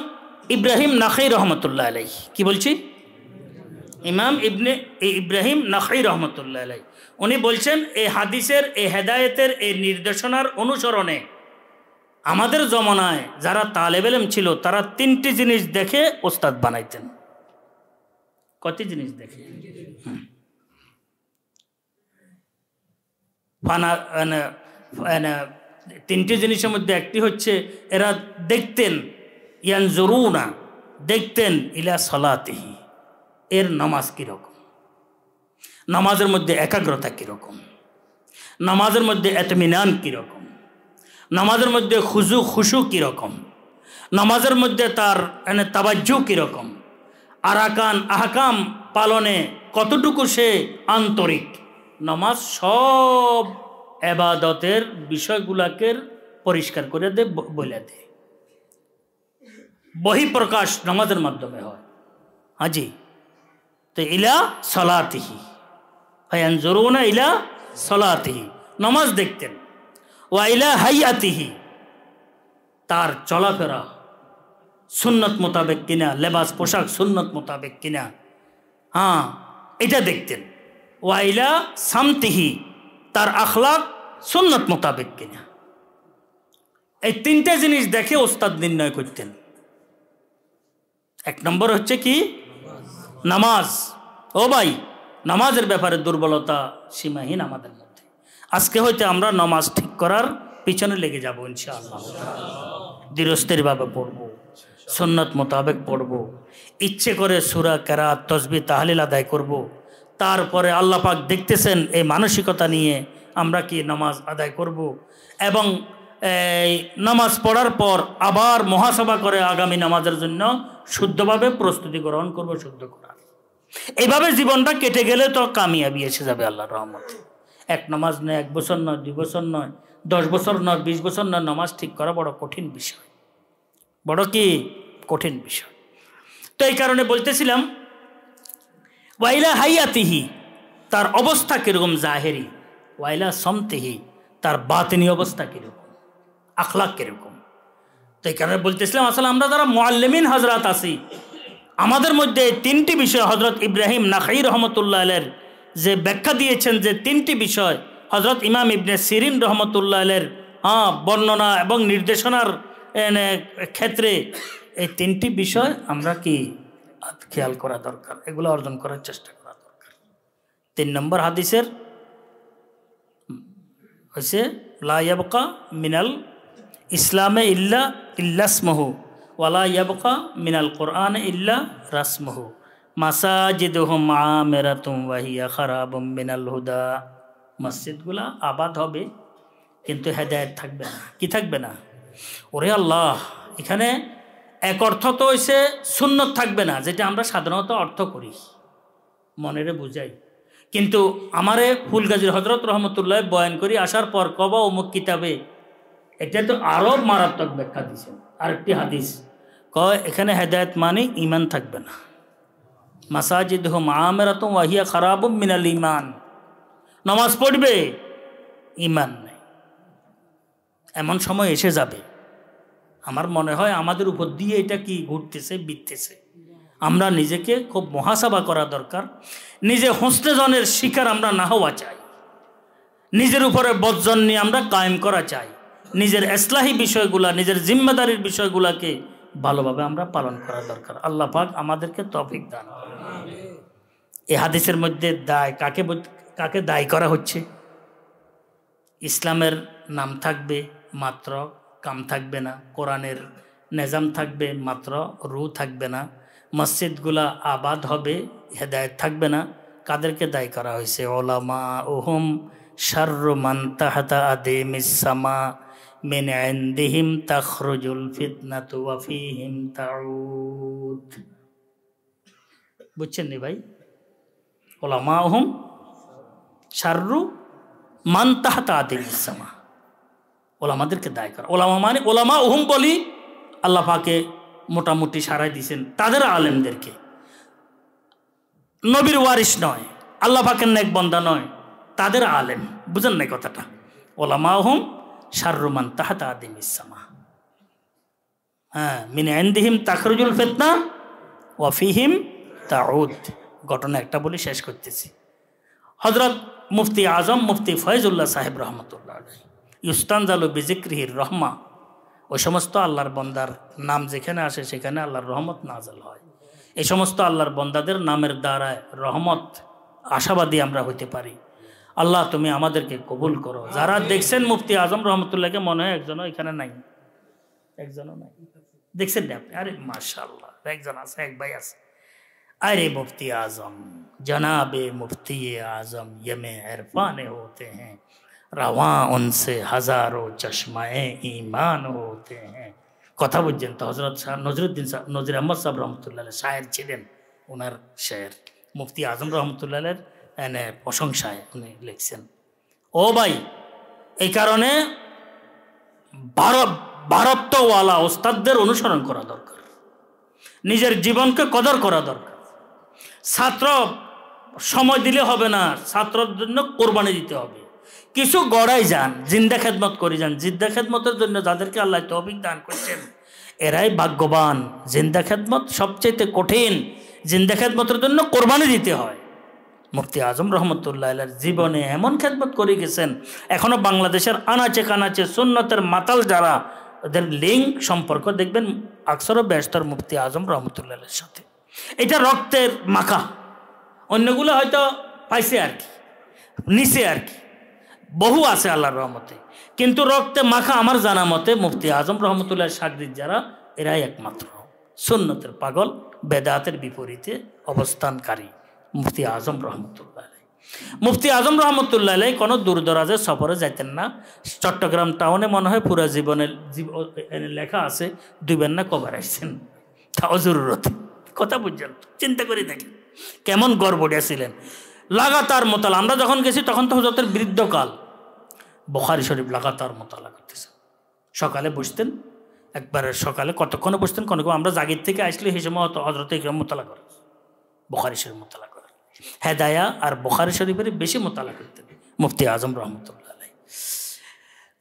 ইব্রাহিম নাখাই রহমতুল্লাহ আলাইহি, কি বলছি, ইমাম ইব্রাহিম নাখাই রহমতুল্লাহ আলাইহি, উনি বলছেন এই হাদিসের, এই হেদায়েতের, এই নির্দেশনার অনুসরণে আমাদের জমানায় যারা তালেব ইলম ছিল তারা 3টি জিনিস দেখে ওস্তাদ বানাইতেন। কত জিনিস দেখে? 3টি জিনিসের মধ্যে একটি হচ্ছে এরা দেখতেন, ইয়ানজুরুনা, দেখতেন ইলা সালাতিহি, এর নামাজ কীরকম, নামাজের মধ্যে একাগ্রতা কীরকম, নামাজের মধ্যে ইতমিনান কীরকম, নামাজের মধ্যে খুশু কীরকম, নামাজের মধ্যে তার তাওয়াজ্জু কীরকম, আরাকান আহকাম পালনে কতটুকু সে আন্তরিক। নামাজ সব ইবাদতের বিষয়গুলোকে পরিষ্কার করে বলে দেয়, বহিঃপ্রকাশ নামাজের মাধ্যমে হয়। হাজি, তো ইলা সালাতিহি, ফায়ানজুরুনা ইলা সালাতিহি, নামাজ দেখতেন, ওয়া ইলা হাইয়াতিহি, তার চলাফেরা সুন্নত মোতাবেক কিনা, লেবাস পোশাক সুন্নত মোতাবেক কিনা, হ্যাঁ, এটা দেখতেন। ওয়া ইলা সামতিহি, তার আখলাক সুন্নত মোতাবেক কিনা। এই 3টে জিনিস দেখে ওস্তাদ নির্ণয় করতেন। 1 নম্বর হচ্ছে কি, নামাজ। ও ভাই, নামাজের ব্যাপারে দুর্বলতা সীমাহীন আমাদের মধ্যে। আজকে হয়তো আমরা নামাজ ঠিক করার পিছনে লেগে যাব ইনশাআল্লাহ, ধীরস্থিরভাবে পড়ব, সুন্নত মোতাবেক পড়ব, ইচ্ছে করে সূরা কেরাত তাসবিহ তাহলিল আদায় করব। তারপরে আল্লাহ পাক দেখতেছেন এই মানসিকতা নিয়ে আমরা কি নামাজ আদায় করব, এবং এই নামাজ পড়ার পর আবার মুহাসাবা করে আগামী নামাজের জন্য শুদ্ধভাবে প্রস্তুতি গ্রহণ করব, শুদ্ধ করার। এইভাবে জীবনটা কেটে গেলে তো কামিয়াবি এসে যাবে আল্লাহর রহমতে। এক নামাজ নয়, 1 বছর নয়, 2 বছর নয়, 10 বছর নয়, 20 বছর নয়, নামাজ ঠিক করা বড় কঠিন বিষয়, বড় কি কঠিন বিষয়। তো এই কারণে বলতেছিলাম ওয়াইলা হাইয়াতিহি, তার অবস্থা কীরকম জাহেরি, ওয়াইলা সমতিহি, তার বাতিনি অবস্থা কীরকম, আখলাক কীরকম। তো এই কারণে বলতেছিলাম আসলে আমরা যারা মুআল্লিমিন হজরত আছি, আমাদের মধ্যে 3টি বিষয় হজরত ইব্রাহিম নাখাই রহমতুল্লাহ আলের যে ব্যাখ্যা দিয়েছেন, যে 3টি বিষয় হজরত ইমাম ইবনে সিরিন রহমতুল্লাহ আলের বর্ণনা এবং নির্দেশনার ক্ষেত্রে, এই 3টি বিষয় আমরা কি খেয়াল করা দরকার, এগুলো অর্জন করার চেষ্টা করা দরকার। 3 নম্বর হাদিসের হচ্ছে লা ইয়াবকা মিনাল ইসলামে ইল্লা ইল্লাসমহু ওয়ালা ইয়াবকা মিনাল কোরআন ইল্লা রাসমহু মাসাজিদুহুম আমিরাতুম ওয়া হিয়া খারাবুম মিনাল হুদা। মসজিদগুলা আবাদ হবে কিন্তু হেদায়েত থাকবে না। কি থাকবে না? ওরে আল্লাহ, এখানে এক অর্থ তো হইছে সুন্নত থাকবে না, যেটা আমরা সাধারণত অর্থ করি, মনেরে বুঝাই। কিন্তু আমারে ফুলগাজীর হজরত রহমতুল্লাহ বয়ান করি আসার পর কবা অমুক কিতাবে এটা তো আরো মারাত্মক ব্যাখ্যা দিয়েছেন। আরেকটি হাদিস কয় এখানে হেদায়েত মানে ইমান থাকবে না। মাসাজিদুহুম আমিরাতুম ওয়া হিয়া খারাবুম মিনাল ঈমান, নামাজ পড়বে ইমান নেই। এমন সময় এসে যাবে, আমার মনে হয় আমাদের উপর দিয়ে এটা কি ঘুরতেছে, বিততেছে। আমরা নিজেকে খুব মুহাসাবা করা দরকার। নিজে হোসনে জনের শিকার আমরা না হওয়া চাই, নিজের উপরে বজ্জন নিয়ে আমরা কায়েম করা চাই, নিজের ইসলাহি বিষয়গুলা, নিজের জিম্মেদারির বিষয়গুলাকে ভালোভাবে আমরা পালন করা দরকার। আল্লাহ পাক আমাদেরকে তৌফিক দান করুন। এই হাদিসের মধ্যে দায় কাকে দায়ী করা হচ্ছে? ইসলামের নাম থাকবে মাত্র, কাম থাকবে না। কোরআনের নিজাম থাকবে মাত্র, রু থাকবে না। মসজিদগুলা আবাদ হবে, হেদায়েত থাকবে না। কাদেরকে দায়ী করা হয়েছে? ওলামা উহুম শাররু মান তাহতা আদিমিস সামা মিন ইনদিহিম তাখরুজুল ফিতনাতু ওয়া ফীহিম তাউদ। বুঝছেন নি ভাই? ওলামা উহুম শাররু মান তাহতা আদিমিস সামা, ওলামাদেরকে দায়ী করা। ওলামা মানে ওলামা উহুম বলি, আল্লাহ পাকে মোটামুটি সারাই দিয়েছেন তাদের আলেমদেরকে। নবীর ওয়ারিস নয়, আল্লাহ পাকের নেক বান্দা নয়, তাদের আলেম। বুঝেন নাই কথাটা? ওলামা উহুম শাররু মান তাহতা আদিমিস সামা, মিন ইনদিহিম তাখরুজুল ফিতনা ওয়া ফীহিম তাউদ। ঘটনা একটা বলি শেষ করতেছি। হযরত মুফতি আজম মুফতি ফয়জুল্লাহ সাহেব রহমতুল্লাহ আলাইহি ইউস্তানজালু বিজিক্রিহির রহমা, ওই সমস্ত আল্লাহর বন্দার নাম যেখানে আসে সেখানে আল্লাহর রহমত নাযিল হয়। এই সমস্ত আল্লাহর বন্দাদের নামের দ্বারায় রহমত আশাবাদী আমরা হইতে পারি। আল্লাহ তুমি আমাদেরকে কবুল করো। যারা দেখছেন মুফতি আজম রহমতুল্লাহকে, মনে হয় একজনও এখানে নাই, একজনও নাই, দেখছেন না আপনি? আরে মাশাআল্লাহ, একজন আছে, এক ভাই আছে। अरे मुफ्ती आजम जनाबे मुफ्ती आजम ये में इरफान होते हैं, रवा उनसे हजारों चश्माए ईमान होते हैं। কথা বুঝছেন তো? হযরত শাহ নজরুদ্দিন নজির আহমদ সাহেব রহমতুল্লাহ শায়ের ছিলেন। ওনার শায়ের মুফতি আজম রহমতুল্লাহ প্রশংসায় উনি লিখছেন। ও ভাই, এই কারণে ভারতওয়ালা ওস্তাদদের অনুসরণ করা দরকার, নিজের জীবনকে কদর করা দরকার। ছাত্র সময় দিলে হবে না, ছাত্রের জন্য কোরবানি দিতে হবে। কিছু গড়াই যান, জিন্দা খেদমত করে যান। জিন্দা খেদমতের জন্য যাদেরকে আল্লাহ তৌফিক দান করছেন এরাই ভাগ্যবান। জিন্দা খেদমত সবচেয়ে কঠিন, জিন্দা খেদমতের জন্য কোরবানি দিতে হয়। মুফতি আজম রহমতুল্লাহ আলাইহির জীবনে এমন খেদমত করে গেছেন, এখনো বাংলাদেশের আনাচে কানাচে সুন্নতের মাতাল যারা, ওদের লিঙ্ক সম্পর্ক দেখবেন আকসর ব্যস্তর মুফতি আজম রহমতুল্লাহ আলাইহির সাথে। এটা রক্তের মাখা, অন্যগুলো হয়তো পাইছে আর কি, নিচে আর কি, বহু আছে আল্লাহর রহমতে, কিন্তু রক্তে মাখা আমার জানা মতে মুফতি আজম রহমতুল্লাহ শাগরিদ যারা, এরাই একমাত্র সুন্নতের পাগল, বেদাতের বিপরীতে অবস্থানকারী মুফতি আজম রহমতুল্লাহ আলাইহি। মুফতি আজম রহমতুল্লাহ আলাইহি কোনো দূর দরাজে সফরে যাইতেন না। চট্টগ্রাম টাউনে মনে হয় পুরা জীবনের লেখা আছে, দুইবার না কবার আসছেন, তাও জরুরত। কথা বুঝছেন? চিন্তা করে দেখেন, কেমন গড়বড়িয়া ছিলেন, লাগাতার মোতালা। আমরা যখন গেছি তখন তো হজরতের বৃদ্ধকাল, বুখারী শরীফ লাগাতার মোতালা করতেছেন। সকালে বসতেন, একবারে সকালে কতক্ষণে বসতেন, কোনো আমরা জাগির থেকে আসলে সেই সময় হজরত ইকরাম মোতালা করেন, বুখারী শরীফ মোতালা করেন। হেদায়া আর বুখারী শরীফের বেশি মোতালা করতেন মুফতি আজম রহমতুল্লাহ আলাইহি।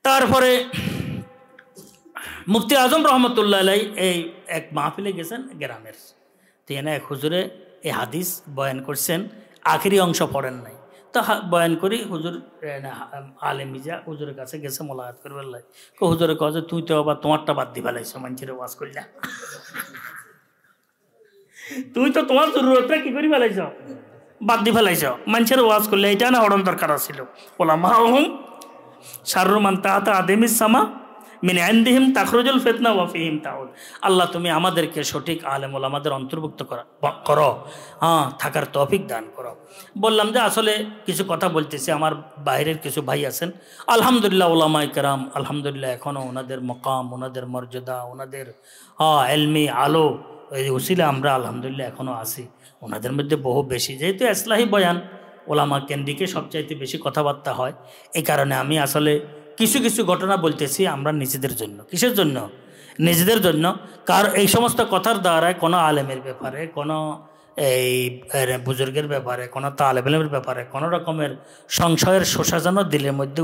তারপরে মুফতি আজম রহমতুল্লাহ আলাইহি এই এক মাহফিলে গেছেন গ্রামের, তিনি এক হুজুরে এই হাদিস বয়ান করছেন, আখেরি অংশ পড়েন নাই। তো বয়ান করি হুজুর আলেম মিজা হুজুরের কাছে গেছে মোলাকাত করবে, হুজুরে কয় যে তুই তো আবার তোমারটা বাদ দি ফেলাইছ, মানুষের ওয়াজ করলা, তুই তো তোমার জরুরতটা কি করি ফেলাইছ, বাদ দি ফেলাইছ, মানুষের ওয়াজ করলে এটা না হরণ দরকার ছিল। ওলামা হুম শাররু মান তাহাতা আদেমিস সামা মিন ইনদিহিম তাখরুজুল ফিতনা ওয়া ফিহিম তাউল। আল্লাহ তুমি আমাদেরকে সঠিক আলেম ওলামাদের অন্তর্ভুক্ত করো, হ্যাঁ, থাকার তৌফিক দান করো। বললাম যে আসলে কিছু কথা বলতেছি, আমার বাইরের কিছু ভাই আছেন, আলহামদুলিল্লাহ ওলামায়ে কেরাম, আলহামদুলিল্লাহ এখনও ওনাদের মকাম, ওনাদের মর্যাদা, ওনাদের এলমি আলো, এই উসিলা আমরা আলহামদুলিল্লাহ এখনও আছি। ওনাদের মধ্যে বহু বেশি, যেহেতু ইসলাহি বয়ান ওলামা কেন্দ্রিকে সবচাইতে বেশি কথাবার্তা হয়, এই কারণে আমি আসলে কিছু কিছু ঘটনা বলতেছি আমরা নিজেদের জন্য। কিসের জন্য? নিজেদের জন্য। কারণ এই সমস্ত কথার দ্বারায় কোনো আলেমের ব্যাপারে, কোনো এই বুজুর্গের ব্যাপারে, কোনো তালেবেলের ব্যাপারে কোনো রকমের সংশয়ের শোষা যেন দিলের মধ্যে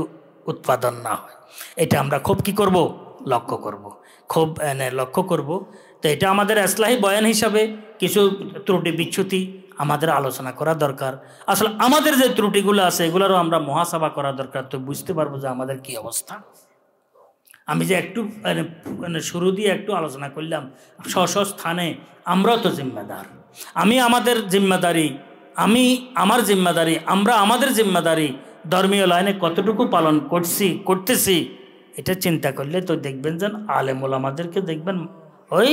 উৎপাদন না হয়, এটা আমরা খুব কি করব, লক্ষ্য করব, খুব লক্ষ্য করব। তো এটা আমাদের ইসলাহি বয়ান হিসাবে কিছু ত্রুটি বিচ্যুতি আমাদের আলোচনা করা দরকার। আসলে আমাদের যে ত্রুটিগুলো আছে এগুলোরও আমরা মহাসভা করা দরকার, তো বুঝতে পারবো যে আমাদের কি অবস্থা। আমি যে একটু শুরু দিয়ে একটু আলোচনা করলাম, স্ব স্থানে আমরাও তো জিম্মেদার। আমি আমাদের জিম্মেদারি, আমি আমার জিম্মেদারি, আমরা আমাদের জিম্মেদারি ধর্মীয় লাইনে কতটুকু পালন করতেছি, এটা চিন্তা করলে তো দেখবেন যেন আলেম ওলামাদেরকে দেখবেন ওই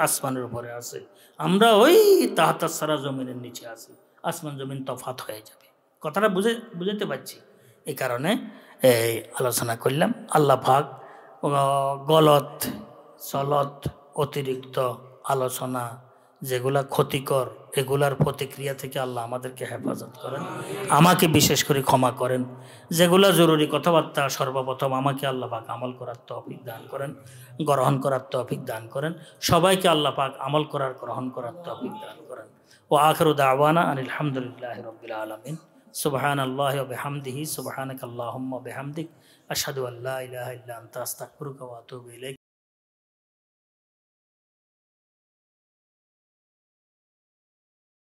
আসমানের উপরে আছে, আমরা ওই তাহাতা সারা জমিনের নিচে আছি, আসমান জমিন তফাত হয়ে যাবে। কথাটা বুঝতে পারছি। এই কারণে এই আলোচনা করলাম। আল্লাহ পাক গলত চলত অতিরিক্ত আলোচনা যেগুলা ক্ষতিকর, এগুলার প্রতিক্রিয়া থেকে আল্লাহ আমাদেরকে হেফাজত করেন, আমাকে বিশেষ করে ক্ষমা করেন। যেগুলা জরুরি কথাবার্তা সর্বপ্রথম আমাকে আল্লাহ পাক আমল করার তৌফিক দান করেন, গ্রহণ করার তৌফিক দান করেন। সবাইকে আল্লাহ পাক আমল করার, গ্রহণ করার তৌফিক দান করেন। ও আখিরু দাওয়ানা আনিল হামদুলিল্লাহি রাব্বিল আলামিন। সুবহানাল্লাহি ওয়া বিহামদিহি, সুবহানাকাল্লাহুম্মা ওয়া বিহামদিক, আশহাদু আল্লা ইলাহা ইল্লা আনতা আস্তাগফিরুকা ওয়া আতুবু ইলাইক।